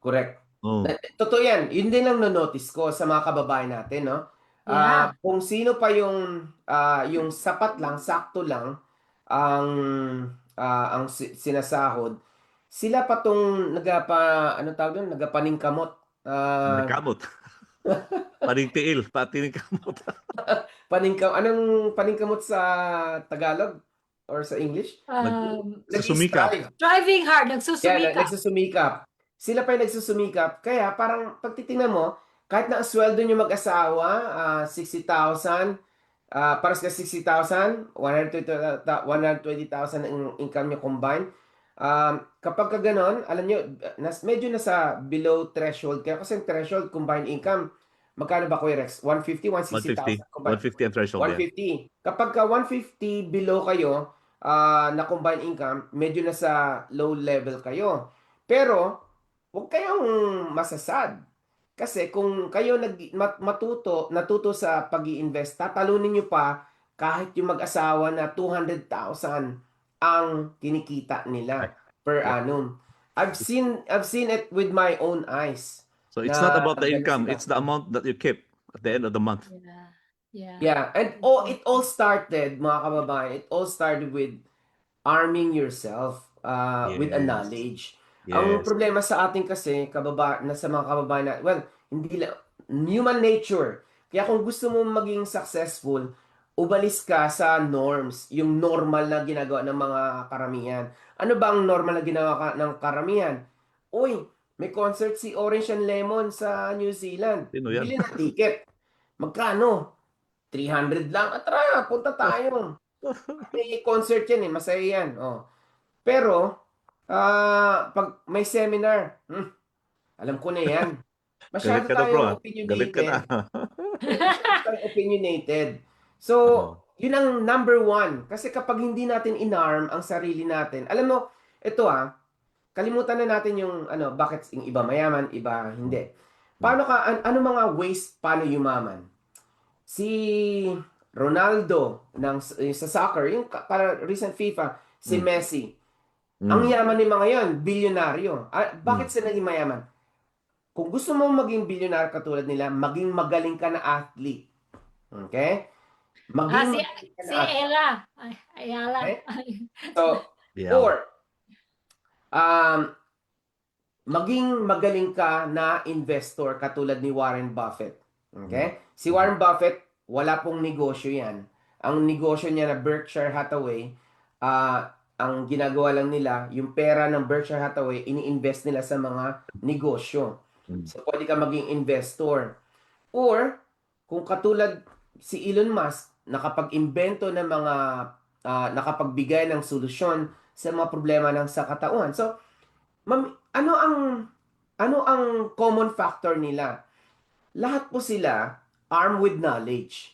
Correct. Oh. Totoo yan. Yun din lang no-notice ko sa mga kababayan natin, no? Yeah. Kung sino pa yung sapat lang, sakto lang ang sinasahod, sila pa tong nagapaningkamot. Kamot. Paningtiil, patiningkamot. Anong paningkamot sa Tagalog or sa English? Susumikap. Nag-strive. Striving hard, Yeah, nagsusumikap. nagsusumikap. Sila pa yung nagsusumikap. Kaya parang pag titingnan mo, kahit na ang sweldo nyo mag-asawa, 60,000, paras ka 60,000, 120,000 ang income nyo combined. Kapag ka ganon, alam nyo, medyo nasa below threshold. Kaya kasi yung threshold, combined income, magkano ba, Kuya Rex? 150, 160,000 combined? 150 ang threshold. 150. Kapag ka 150 below kayo, na combined income, medyo nasa low level kayo. Pero, huwag kayong masasad. Kasi kung kayo natuto sa pag-i-invest, tatalunin nyo pa kahit yung mag-asawa na 200,000 ang kinikita nila per annum. I've seen it with my own eyes. So it's Na not about the ganun income, sila. it's the amount that you keep at the end of the month. Yeah. Yeah, and it all started, mga kababayan, it all started with arming yourself with a Yes. knowledge. Ang Yes. problema sa atin kasi, sa mga kababayan na, well, hindi lang, human nature. Kaya kung gusto mo maging successful, umalis ka sa norms, yung normal na ginagawa ng mga karamihan. Ano ba ang normal na ginagawa ng karamihan? Uy, may concert si Orange and Lemon sa New Zealand. Sino yan? Bili ng ticket. Magkano? 300 lang. Tara, punta tayo. May concert yan masaya yan. Pero, pag may seminar, alam ko na yan. Galit Masyado ka na, bro. tayong Galit ka na. opinionated. So, yun ang number one. Kasi kapag hindi natin inarm ang sarili natin, alam mo, ito kalimutan na natin yung bakit yung iba mayaman, iba hindi. Paano ano mga ways paano yumaman? Si Ronaldo sa soccer, yung recent FIFA, si Messi. Ang yaman ni mga yon, bilyonaryo. Bakit sila naging mayaman? Kung gusto mong maging bilyonaryo katulad nila, maging magaling ka na athlete. Okay? Maging magaling ka na Si Ella. Ayala. Okay? So, Yeah. or, maging magaling ka na investor katulad ni Warren Buffett. Okay? Si Warren Buffett, wala pong negosyo yan. Ang negosyo niya na Berkshire Hathaway, ang ginagawa lang nila, yung pera ng Berkshire Hathaway, ini-invest nila sa mga negosyo. Mm. So, pwede ka maging investor. Or, kung katulad si Elon Musk, nakapag-imbento ng mga, nakapagbigay ng solusyon sa mga problema ng sa katauhan. So, ano ang common factor nila? Lahat po sila armed with knowledge.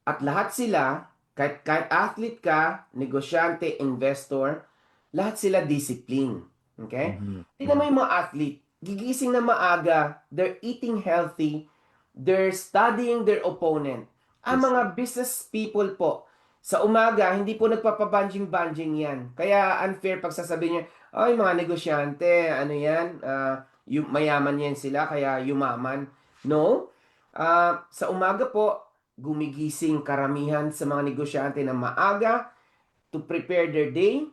At lahat sila, kahit athlete ka, negosyante, investor, lahat sila discipline. Okay? Mhm. Tingnan mo yung mga athlete, gigising na maaga, they're eating healthy, they're studying their opponent. Ang Yes. mga business people po, sa umaga, hindi po nagpapabanjing-banjing yan. Kaya unfair pag sasabihin niya, ay, mga negosyante, ano yan, mayaman yan sila, kaya yumaman. No. Sa umaga po, gumigising karamihan sa mga negosyante na maaga to prepare their day.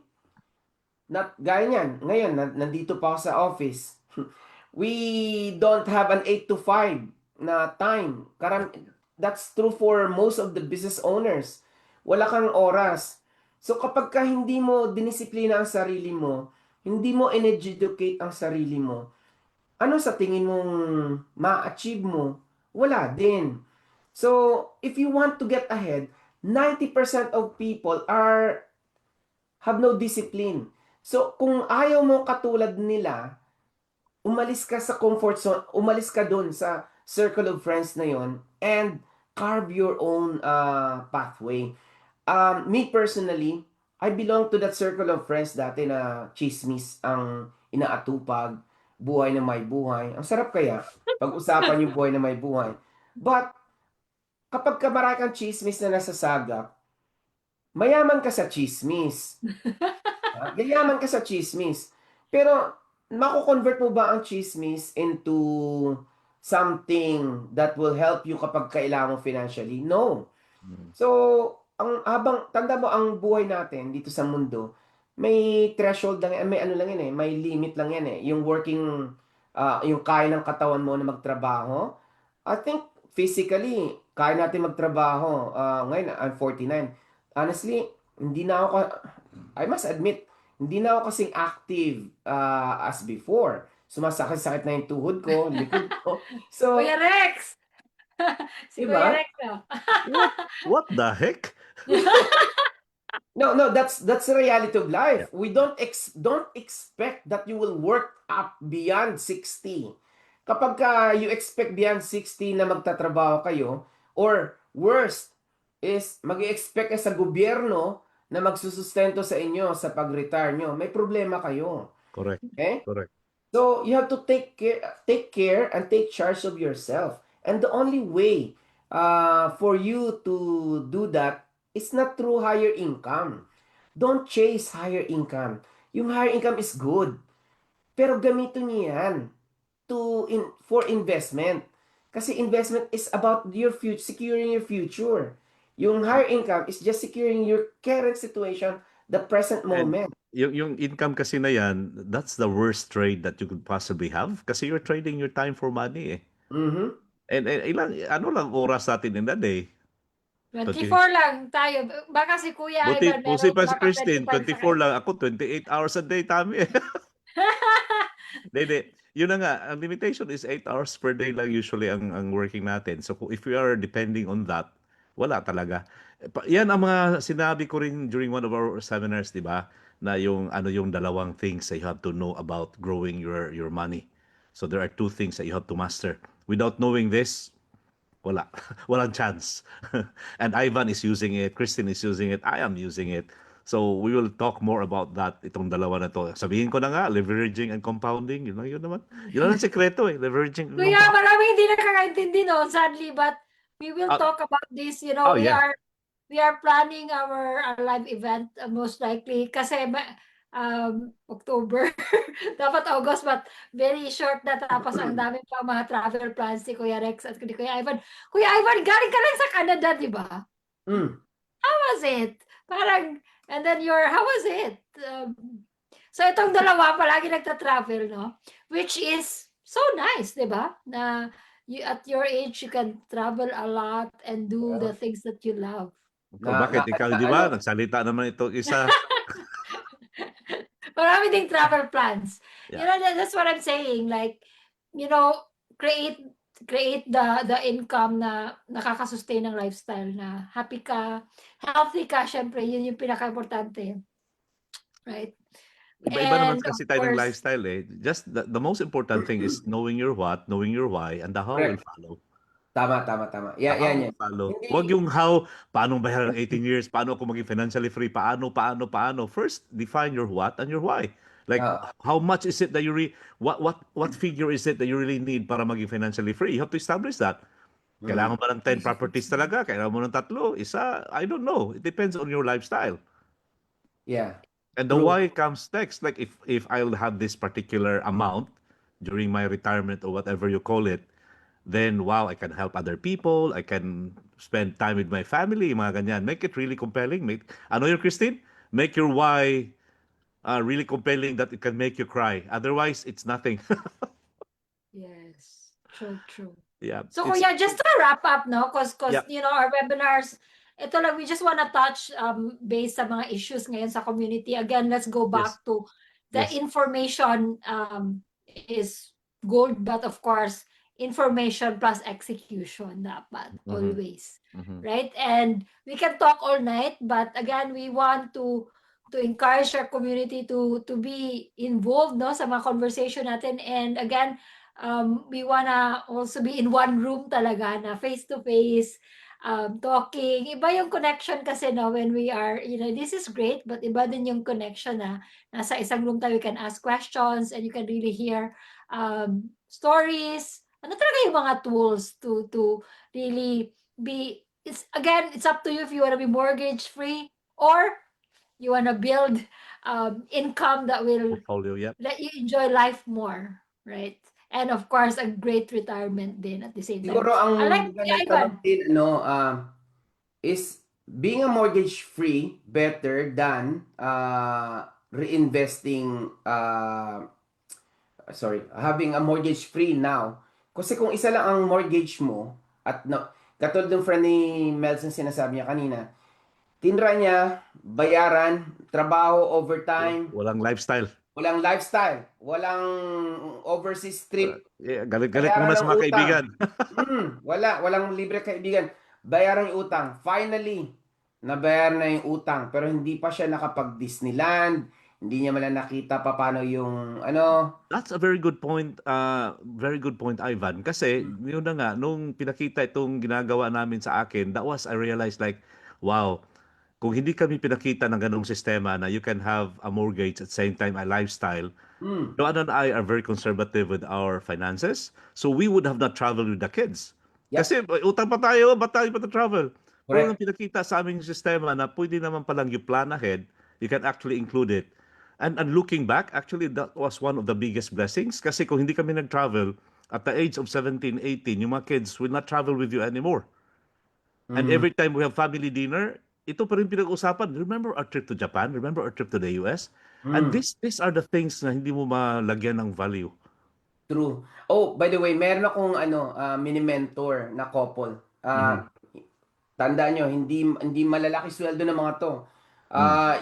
Not gaya niyan. Ngayon, nandito pa ako sa office. We don't have an 8 to 5 na time. That's true for most of the business owners. Wala kang oras. So kapag ka hindi mo dinisiplina ang sarili mo, hindi mo in-educate ang sarili mo, ano sa tingin mong ma-achieve mo? Wala din. So, if you want to get ahead, 90% of people have no discipline. So, kung ayaw mo katulad nila, umalis ka sa comfort zone, umalis ka dun sa circle of friends na yon and carve your own pathway. Me personally, I belong to that circle of friends dati na chismis ang inaatupag, buhay na may buhay. Ang sarap kaya pag-usapan yung buhay na may buhay. But, kapag marami kang chismis na nasasagap, mayaman ka sa chismis. Yayaman ka sa chismis. Pero, mako-convert mo ba ang chismis into something that will help you kapag kailangan mo financially? No. Mm. So, tanda mo ang buhay natin dito sa mundo, may threshold lang, may ano lang yan eh, may limit lang yan eh. Yung yung kaya ng katawan mo na magtrabaho. I think physically, kaya natin magtrabaho. Ngayon, I'm 49. Honestly, hindi na ako, I must admit, hindi na ako kasing active as before. Sumasakit-sakit na yung tuhod ko, likod ko. So, Kuya Rex! Si Diba? Kuya Rex, no? What the heck? No, that's the reality of life. We don't expect that you will work up beyond 60. Kapag you expect beyond 60 na magtatrabaho kayo, or worst is mag-expect ka sa gobyerno na magsusustento sa inyo sa pag-retire nyo, may problema kayo. Correct. Okay? Correct. So you have to take care and take charge of yourself. And the only way for you to do that is not through higher income. Don't chase higher income. Yung higher income is good. Pero gamitin niyo yan for investment. Kasi investment is about your future, securing your future. Yung higher income is just securing your current situation, the present moment. Yung income kasi na yan, that's the worst trade that you could possibly have kasi you're trading your time for money eh. Mhm. And ano lang oras natin in a day? 24 lang tayo. Baka si Kuya Buti Ivan pusi meron pa si baka Christine, 25 sa 24 lang. Ako, 28 hours a day, Tami. Hindi. Yun na nga, ang limitation is 8 hours per day lang usually ang working natin. So if we are depending on that, wala talaga. Yan ang mga sinabi ko rin during one of our seminars, di ba? Na yung dalawang things that you have to know about growing your money. So there are two things that you have to master. Without knowing this, wala. Walang chance. And Ivan is using it, Christine is using it, I am using it. So we will talk more about that itong dalawa na to. Sabihin ko na nga, leveraging and compounding, yun naman. Yun lang ang sekreto eh, leveraging and Kuya, compounding. maraming hindi nakakaintindi, no? Sadly, but we will Ah, talk about this. You know, oh, yeah. we are planning our live event most likely kasi October. Dapat August, but very short na tapos ang dami pa mga travel plans si Kuya Rex at ni Kuya Ivan. Kuya Ivan, galing ka lang sa Canada, di ba? Mm. How was it? Parang, and then how was it? So itong dalawa palagi nagta-travel, no? Which is so nice, di ba? Na at your age, you can travel a lot and do the things that you love. Bakit ikaw, di ba? ano, Nagsalita naman itong isa. Marami ding travel plans. You Yeah. know, that's what I'm saying. Like, you know, create the income na nakaka-sustain ng lifestyle na happy ka, healthy ka, syempre, yun yung pinaka-importante. Right? Iba-iba naman And of kasi tayo ng course, lifestyle eh. Just the most important thing is knowing your what, knowing your why, and the how will correct. follow. Tama. The how Yan. will follow. Hindi, Huwag yung how, paano bayaran ng 18 years, paano ako maging financially free, paano. First, define your what and your why. Like, ah, how much is it that what figure is it that you really need para maging financially free? You have to establish that. Kailangan mo ba ng 10 properties talaga? Kailangan mo ng 3? Isa? I don't know. It depends on your lifestyle. yeah, And the true. why comes next. Like if I'll have this particular amount during my retirement or whatever you call it, then wow, I can help other people. I can spend time with my family, mga ganyan. Make it really compelling. Ano yun, Christine? Make your why really compelling that it can make you cry. Otherwise, it's nothing. yes, true. Yeah. So It's Kuya, just to wrap up, no, cause yeah. you know our webinars, ito lang, we just wanna touch base sa mga issues ngayon sa community. Again, let's go Yes. back to the Yes. information is gold, but of course, information plus execution dapat Mhm. always, Mhm. right? And we can talk all night, but again, we want to encourage our community to be involved, no, sa mga conversation natin. And again, we wanna also be in one room talaga na face-to-face, talking. Iba yung connection kasi no, when we are, you know, this is great, but iba din yung connection na nasa isang room tayo, we can ask questions and you can really hear stories. Ano talaga yung mga tools to really be, it's up to you if you wanna be mortgage free or you wanna build income that will Portfolio, yeah. let you enjoy life more, right? And of course, a great retirement din at the same time. Siguro ang I like magandang Ivan. tanong din, is being a mortgage free better than reinvesting, having a mortgage free now? Kasi kung isa lang ang mortgage mo, at no, katulad ng friend ni Melson sinasabi niya kanina, tinra niya, bayaran, trabaho, overtime, Walang lifestyle. walang lifestyle, walang overseas trip, Galit bayaran muna sa ng mga utang. kaibigan. Walang libre kaibigan. Bayaran yung utang. Finally, nabayaran na yung utang. Pero hindi pa siya nakapag-Disneyland. Hindi niya mala nakita pa paano yung That's a very good point. Very good point, Ivan. Kasi yun na nga, nung pinakita itong ginagawa namin sa akin, that was I realized like, wow, kung hindi kami pinakita ng ganong sistema na you can have a mortgage at the same time a lifestyle, Joanne and I are very conservative with our finances. So we would have not traveled with the kids. Yep. Kasi utang pa tayo, ba't tayo pa travel? Pero nung Correct. pinakita sa aming sistema na pwede naman palang you plan ahead, you can actually include it. And looking back, actually that was one of the biggest blessings. Kasi kung hindi kami nag-travel, at the age of 17, 18, yung mga kids will not travel with you anymore. And every time we have family dinner, ito pa rin pinag-usapan. Remember our trip to Japan? Remember our trip to the US? And these are the things na hindi mo malagyan ng value. True. Oh, by the way, meron akong mini-mentor na couple. Tandaan nyo, hindi malalaki sweldo ng mga to.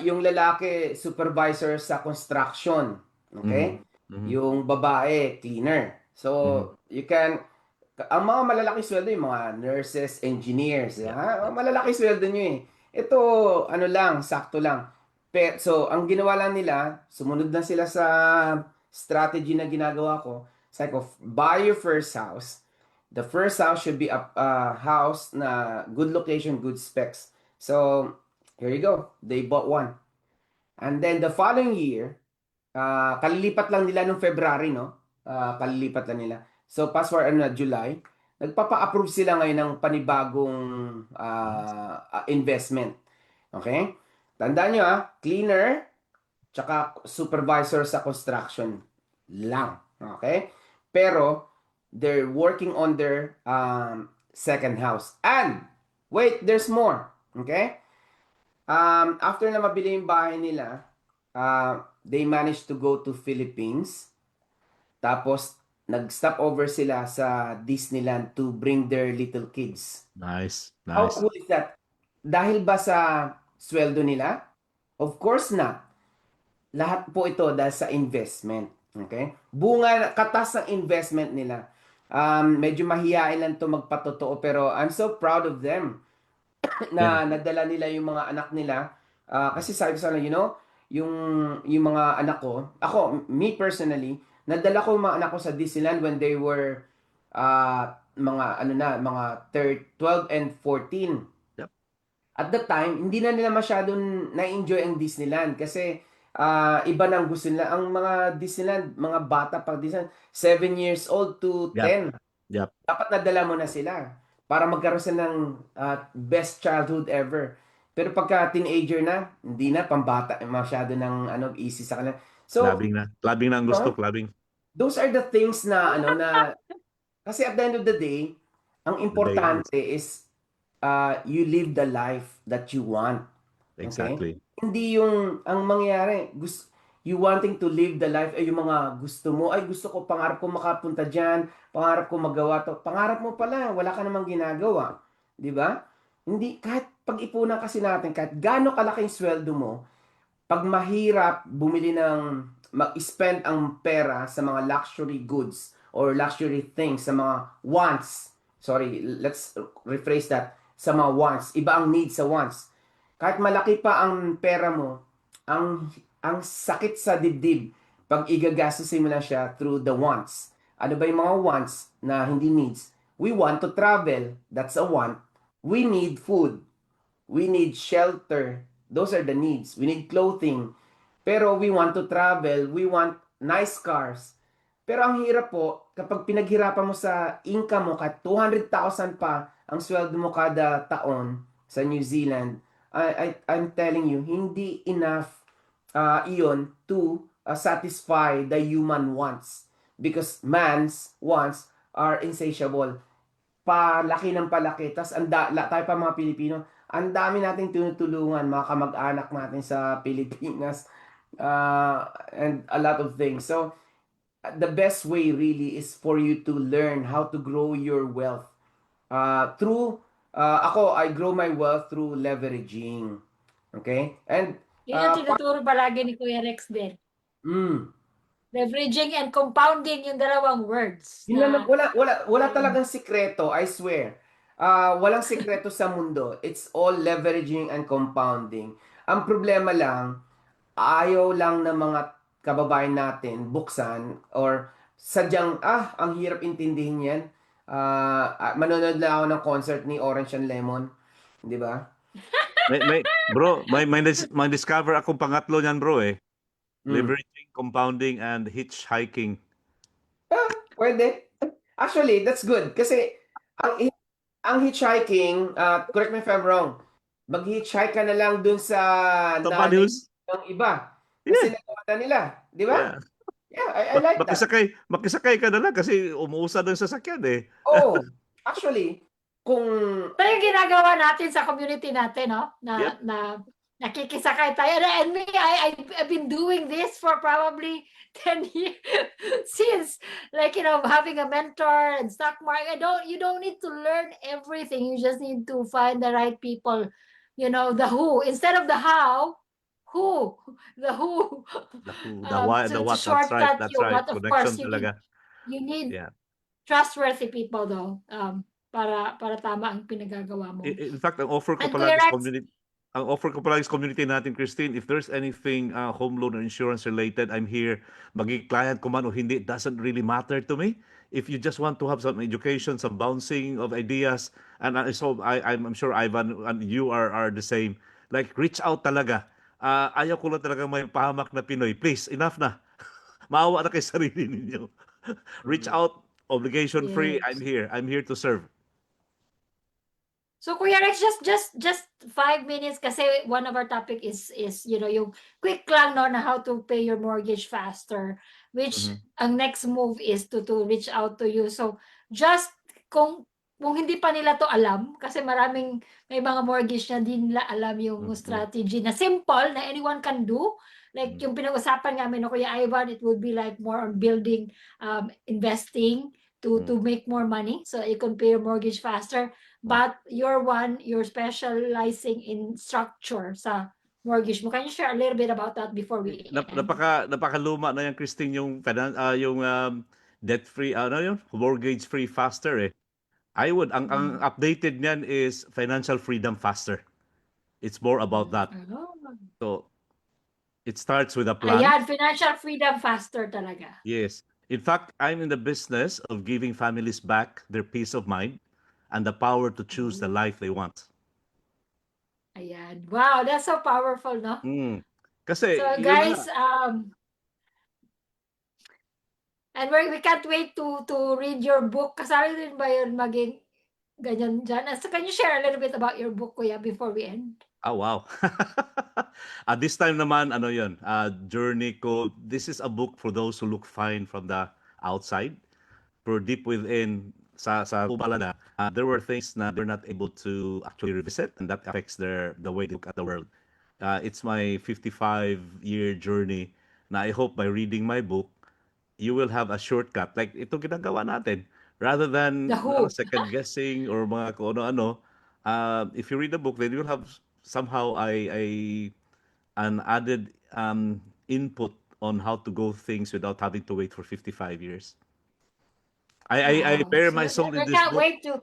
Yung lalaki, supervisor sa construction. Okay? Yung babae, cleaner. So, you can, ang mga malalaki sweldo, yung mga nurses, engineers. Malalaki sweldo nyo eh. Ito, ano lang, sakto lang. So, ang ginawa lang nila, sumunod na sila sa strategy na ginagawa ko. Sabi ko, buy your first house. The first house should be a house na good location, good specs. So, here you go. They bought one. And then the following year, kalilipat lang nila nung February, no? Kalilipat lang nila. So, fast forward July, nagpapa-approve sila ngayon ng panibagong investment. Okay? Tandaan nyo cleaner, tsaka supervisor sa construction lang. Okay? Pero, they're working on their second house. And, wait, there's more. Okay? After na mabili yung bahay nila, they managed to go to Philippines. Tapos, nag-stop over sila sa Disneyland to bring their little kids. Nice. How cool is that? dahil ba sa sweldo nila? Of course not. Lahat po ito dahil sa investment. Okay? Bunga, katas ng investment nila. Medyo mahihain lang to magpatotoo pero I'm so proud of them na nadala nila yung mga anak nila. Kasi sabi ko sana, yung, yung mga anak ko, me personally, nadala ko yung mga anak ko sa Disneyland when they were mga 12 and 14. Yep. At that time, hindi na nila masyadong na-enjoy ang Disneyland kasi iba nang gusto nila. Ang mga Disneyland, mga bata pag Disneyland, 7 years old to Yep. 10. Yep. Dapat nadala mo na sila para magkaroon sila ng best childhood ever. Pero pagka teenager na, hindi na pambata, masyado ng easy sa kanila. So, Clubbing na ang gusto, no? clubbing. Those are the things na kasi at the end of the day, ang importante is you live the life that you want. Okay? Exactly. Hindi yung ang mangyayari, you wanting to live the life, yung mga gusto mo, gusto ko, pangarap ko makapunta dyan, pangarap ko magawa to. Pangarap mo pala, wala ka namang ginagawa. Di ba? Hindi, kahit pag-ipunan kasi natin, kahit gaano kalaking sweldo mo, pag mahirap bumili mag-spend ang pera sa mga luxury goods or luxury things, sa mga wants. Sorry, let's rephrase that. Sa mga wants. Iba ang needs sa wants. Kahit malaki pa ang pera mo, ang sakit sa dibdib pag igagastusin mo na siya through the wants. Ano ba yung mga wants na hindi needs? We want to travel. That's a want. We need food. We need shelter. Those are the needs. We need clothing. Pero we want to travel. We want nice cars. Pero ang hirap po, kapag pinaghirapan mo sa income mo, kahit 200,000 pa ang sweldo mo kada taon sa New Zealand, I'm telling you, hindi enough iyon to satisfy the human wants. Because man's wants are insatiable. Palaki ng palaki. Tapos tayo pa mga Pilipino, ang dami nating tinutulungan, mga kamag-anak natin sa Pilipinas, and a lot of things. So, the best way really is for you to learn how to grow your wealth. I grow my wealth through leveraging. Okay? And, Yun yung tinuturo palagi ni Kuya Rex din. mm, Leveraging and compounding yung dalawang words. yun lang, wala talagang sikreto, I swear. Walang sikreto sa mundo. It's all leveraging and compounding. Ang problema lang, ayaw lang ng mga kababayan natin buksan or sadyang, ang hirap intindihin yan. Manonood lang ako ng concert ni Orange and Lemon. Di ba? May discover akong pangatlo niyan, bro, eh. Mm. Leveraging, compounding, and hitchhiking. Pwede. Actually, that's good. Kasi, ang hitchhiking, correct me if I'm wrong, mag-hitchhike ka na lang dun sa nanay News? ng iba. Kasi nagawa na nila. Di ba? Yeah. Yeah, I like that. Makisakay ka na lang kasi umuusad ng sasakyan, eh. Oh, actually, kung Ito yung ginagawa natin sa community natin, no? Yep. Na nakikisakay tayo. And me, I've been doing this for probably 10 years since, like, having a mentor and stock market. You don't need to learn everything. You just need to find the right people. The who instead of the how. Who, the who. The why, the to what. shortcut That's you, right. but of Connection course talaga. you need Yeah. trustworthy people though, para tama ang pinagagawa mo. In fact, ang offer ko And palagi Kuya sa Rex- community, sa community natin, Christine, if there's anything home loan or insurance related, I'm here. Maging client ko man o hindi, it doesn't really matter to me. If you just want to have some education, some bouncing of ideas, and so I'm sure Ivan and you are the same. Like, reach out talaga. Ayaw ko lang talaga may pahamak na Pinoy. Please, enough na. Maawa na kay sarili ninyo. Reach out, obligation free. Yes. I'm here to serve. So Kuya Rex, just 5 minutes kasi one of our topic is yung quick lang, no, na how to pay your mortgage faster, which ang next move is to reach out to you. So just kung hindi pa nila to alam, kasi may mga mortgage na din nila alam yung strategy na simple na anyone can do. Like yung pinag-usapan namin no Kuya Ivan, it would be like more on building, investing to make more money so you can pay your mortgage faster. but you're specializing in structure sa mortgage mo. Can you share a little bit about that before we end? Napakaluma na yan, Christine, yung debt-free, ano yun? Mortgage-free faster eh. Ang updated niyan is financial freedom faster. It's more about that. Oh. So, it starts with a plan. Ayan, financial freedom faster talaga. Yes. In fact, I'm in the business of giving families back their peace of mind and the power to choose the life they want. Ayan. Wow, that's so powerful, no? Kasi, So yun na guys, nga. and we can't wait to read your book. Kasali din ba yun maging ganyan dyan? So can you share a little bit about your book, Kuya, before we end? Oh, wow. This time naman, ano yun, Journey ko, this is a book for those who look fine from the outside. For deep within, sa kubala na, there were things na they're not able to actually revisit, and that affects the way they look at the world. It's my 55-year journey na I hope by reading my book, you will have a shortcut. Like ito ginagawa natin. Rather than The who. second guessing or mga kung ano-ano, if you read the book, then you'll have somehow an added input on how to go things without having to wait for 55 years. I Wow. bare So my soul in we this can't book. wait to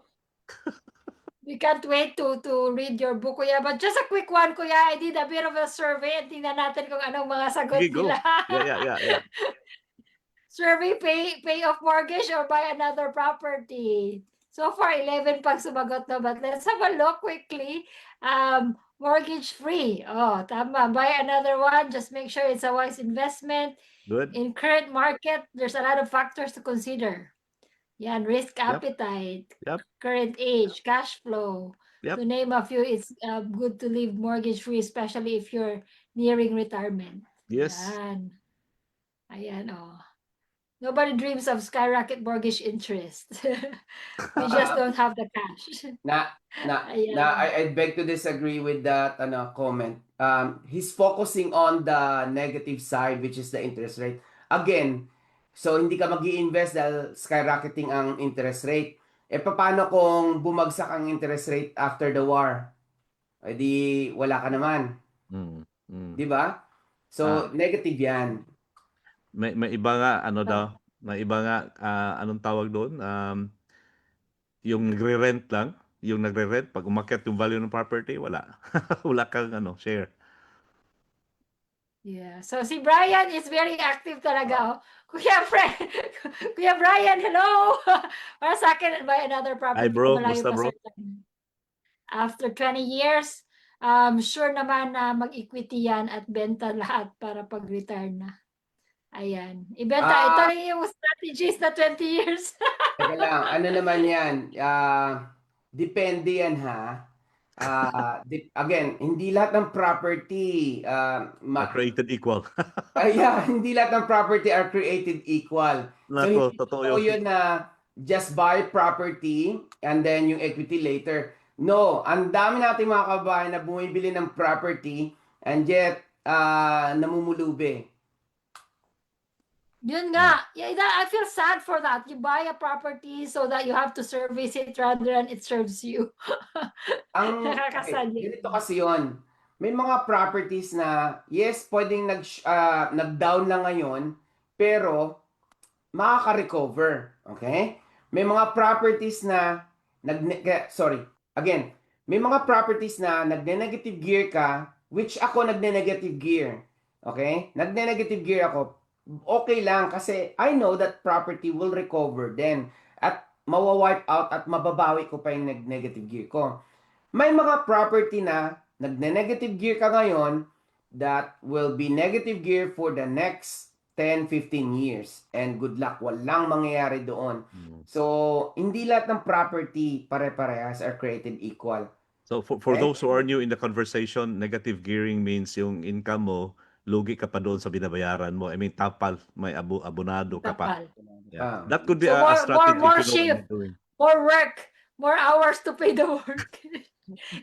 we can't wait to read your book, Kuya. But just a quick one, Kuya. I did a bit of a survey and tingnan natin kung anong mga sagot Sige, go. nila. Yeah. Survey, pay off mortgage or buy another property. So far, 11 pang sumagot na, but let's have a look quickly. Mortgage free. Oh, tama. Buy another one. Just make sure it's a wise investment. Good. In current market, there's a lot of factors to consider. Yan, risk appetite, Yep. current age, cash flow. Yep. To name a few, it's good to live mortgage free, especially if you're nearing retirement. Yes. Yan. Ayan, oh. Nobody dreams of skyrocket mortgage interest. We just don't have the cash. Ayan. I beg to disagree with that comment. He's focusing on the negative side, which is the interest rate. Again, so hindi ka mag-i-invest dahil skyrocketing ang interest rate. Paano kung bumagsak ang interest rate after the war? Di wala ka naman. Di ba? So, negative yan. May iba nga may iba nga anong tawag doon? Yung nagre-rent lang, yung nagre-rent pag umakyat yung value ng property, wala. Wala kang share. Yeah. So si Brian is very active talaga. Oh. Kuya Brian, hello. Para sa akin, buy another property. Hi bro, malayo basta pa bro. sa atin. After 20 years, sure naman na mag-equity yan at benta lahat para pag-retire na. Ayan. Ibenta. Ito yung strategies na 20 years. Teka lang, ano naman yan? Depende yan ha. Again, hindi lahat ng property Are created equal. hindi lahat ng property are created equal. So, Nako, hindi totoo yun na just buy property and then yung equity later. No, ang dami nating mga kabayan na bumibili ng property and yet namumulubi. Yun nga. Yeah, I feel sad for that. You buy a property so that you have to service it rather than it serves you. Nakakasad yun. Ganito kasi yun. May mga properties na, yes, pwedeng nag-down lang ngayon, pero makaka-recover. Okay? May mga properties na, may mga properties na nagne-negative gear ka, which ako nagne-negative gear. Okay? Nagne-negative gear ako. Okay lang kasi I know that property will recover then at mawa-wipe out at mababawi ko pa yung negative gear ko. May mga property na nagne-negative gear ka ngayon that will be negative gear for the next 10-15 years and good luck, walang mangyayari doon. So, hindi lahat ng property pare-parehas are created equal. So for those who are new in the conversation, negative gearing means yung income mo lugi ka pa doon sa binabayaran mo. I mean, tapal, may abonado ka pa. Tapal. Yeah. That could be So a strategy more if you know what shift. you're doing. More work. More hours to pay the work.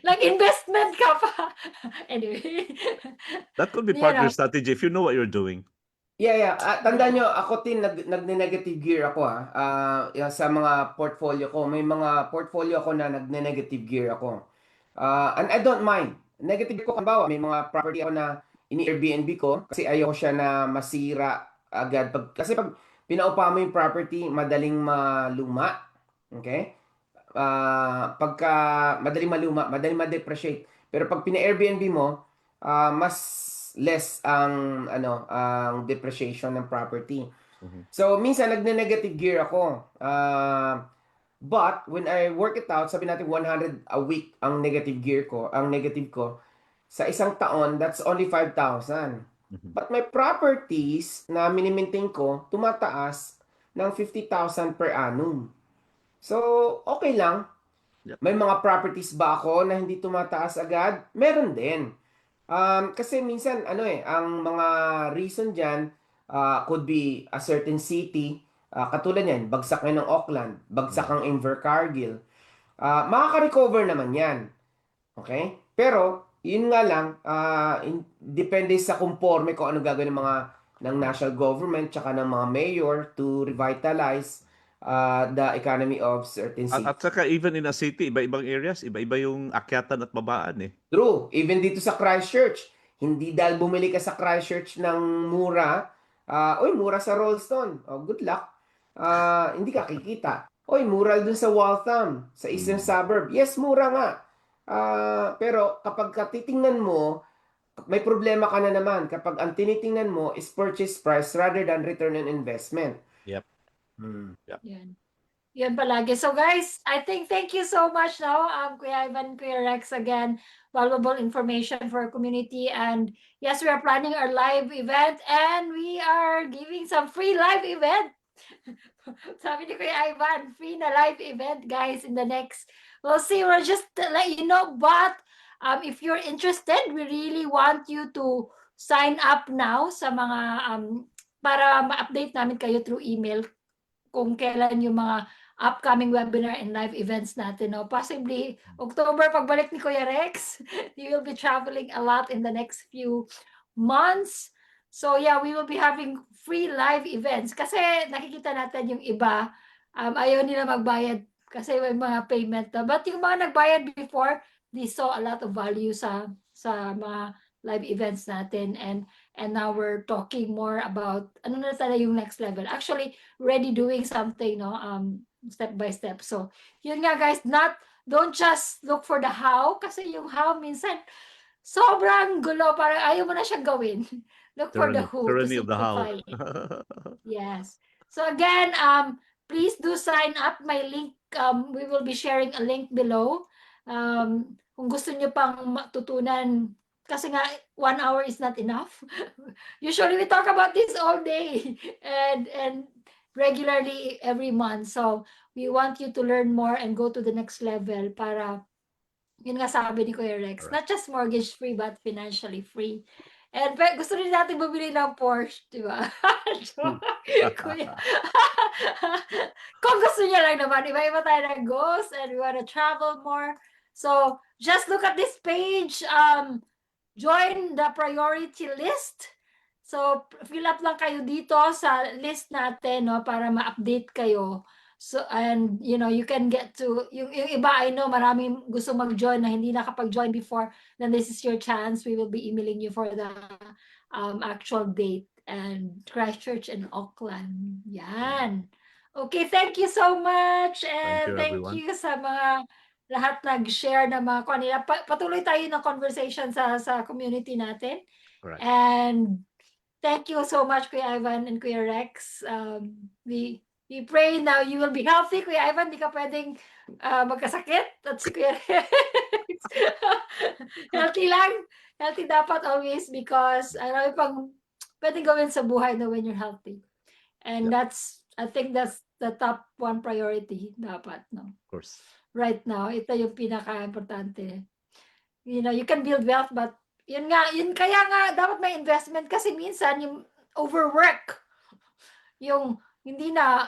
Like investment ka pa. Anyway. That could be You part of know. your strategy if you know what you're doing. Yeah. Tandaan nyo, ako din nagne-negative gear ako sa mga portfolio ko. May mga portfolio ako na nagne-negative gear ako. And I don't mind. Negative ko, halimbawa, may mga property ako na ini-Airbnb ko kasi ayoko siya na masira agad. Kasi pag pinaupa mo yung property, madaling maluma. Okay? Pagka madaling maluma, madaling ma-depreciate. Pero pag pina-Airbnb mo, mas less ang depreciation ng property. Mhm. So minsan nagne-negative gear ako. But when I work it out, sabi natin 100 a week ang negative gear ko, ang negative ko. Sa isang taon, that's only 5,000. Mhm. But my properties na minimaintain ko, tumataas ng 50,000 per annum. So, okay lang. Yep. May mga properties ba ako na hindi tumataas agad? Meron din. Kasi minsan, ang mga reason dyan could be a certain city. Katulad yan, bagsak ngayon ng Auckland, bagsak ang Invercargill. Makaka-recover naman yan. Okay? Pero, yun nga lang, depende sa conforme kung ano gagawin ng national government tsaka ng mga mayor to revitalize the economy of certain At cities. saka even in a city, iba-ibang areas, iba-iba yung akyatan at babaan eh. True. Even dito sa Christchurch, hindi dahil bumili ka sa Christchurch ng mura, mura sa Rollston. Oh, good luck. Hindi ka kikita. Mura dun sa Waltham, sa Eastern Suburb. Yes, mura nga. Pero kapag titingnan mo, may problema ka na naman kapag ang tinitingnan mo is purchase price rather than return on investment. Yep. Yan. Yan palagi. So guys, I think thank you so much now, Kuya Ivan, Kuya Rex, again, valuable information for our community. And yes, we are planning our live event and we are giving some free live event. Sabi ni Kuya Ivan, free na live event, guys, in the next. We'll see. We'll just let you know. But if you're interested, we really want you to sign up now sa mga para ma-update namin kayo through email kung kailan yung mga upcoming webinar and live events natin. No? Possibly October, pagbalik ni Kuya Rex, you will be traveling a lot in the next few months. So yeah, we will be having free live events kasi nakikita natin yung iba, ayaw nila magbayad kasi may mga payment. But yung mga nagbayad before, they saw a lot of value sa mga live events natin, and now we're talking more about ano na talaga yung next level. Actually, already doing something, no, step by step. So yun nga guys, don't just look for the how, kasi yung how minsan sobrang gulo, parang ayaw mo na siyang gawin. Look for the who to Tyranny of the how. simplify it. Yes. So again, please do sign up. My link, we will be sharing a link below. Kung gusto niyo pang matutunan, kasi nga 1 hour is not enough. Usually we talk about this all day and regularly every month. So we want you to learn more and go to the next level para, yun nga sabi ni Kuya Rex, not just mortgage free but financially free. And gusto rin natin bumili ng Porsche, di ba? Kuya. Kung gusto niya lang naman, iba-iba tayo ng goals and we want to travel more. So just look at this page. Join the priority list. So fill up lang kayo dito sa list natin, no, para ma-update kayo. So, and you know, you can get to yung iba, I know maraming gusto mag-join na hindi nakapag-join before, then this is your chance. We will be emailing you for the actual date and Christchurch and Auckland. Yan. Okay, thank you so much, and thank everyone. you sa mga lahat nag-share ng mga kanila. Patuloy tayo ng conversation sa community natin. Correct. And thank you so much, Kuya Ivan and Kuya Rex. We pray now you will be healthy, Kuya Ivan. Di ka pwedeng magkasakit. At si Kuya Rex. Healthy lang. Healthy dapat always, because pang pwedeng gawin sa buhay na when you're healthy. And I think that's the top one priority dapat, no? Of course. Right now, ito yung pinaka-importante. You know, you can build wealth, but yun kaya nga dapat may investment, kasi minsan yung overwork, yung hindi na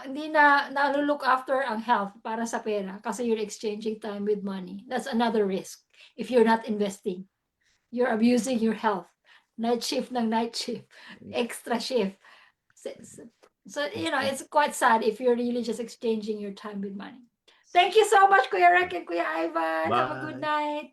look after ang health para sa pera kasi you're exchanging time with money. That's another risk. If you're not investing, you're abusing your health. Night shift ng night shift, extra shift. So, it's quite sad if you're really just exchanging your time with money. Thank you so much, Kuya Rek and Kuya Ivan. Have a good Bye. night.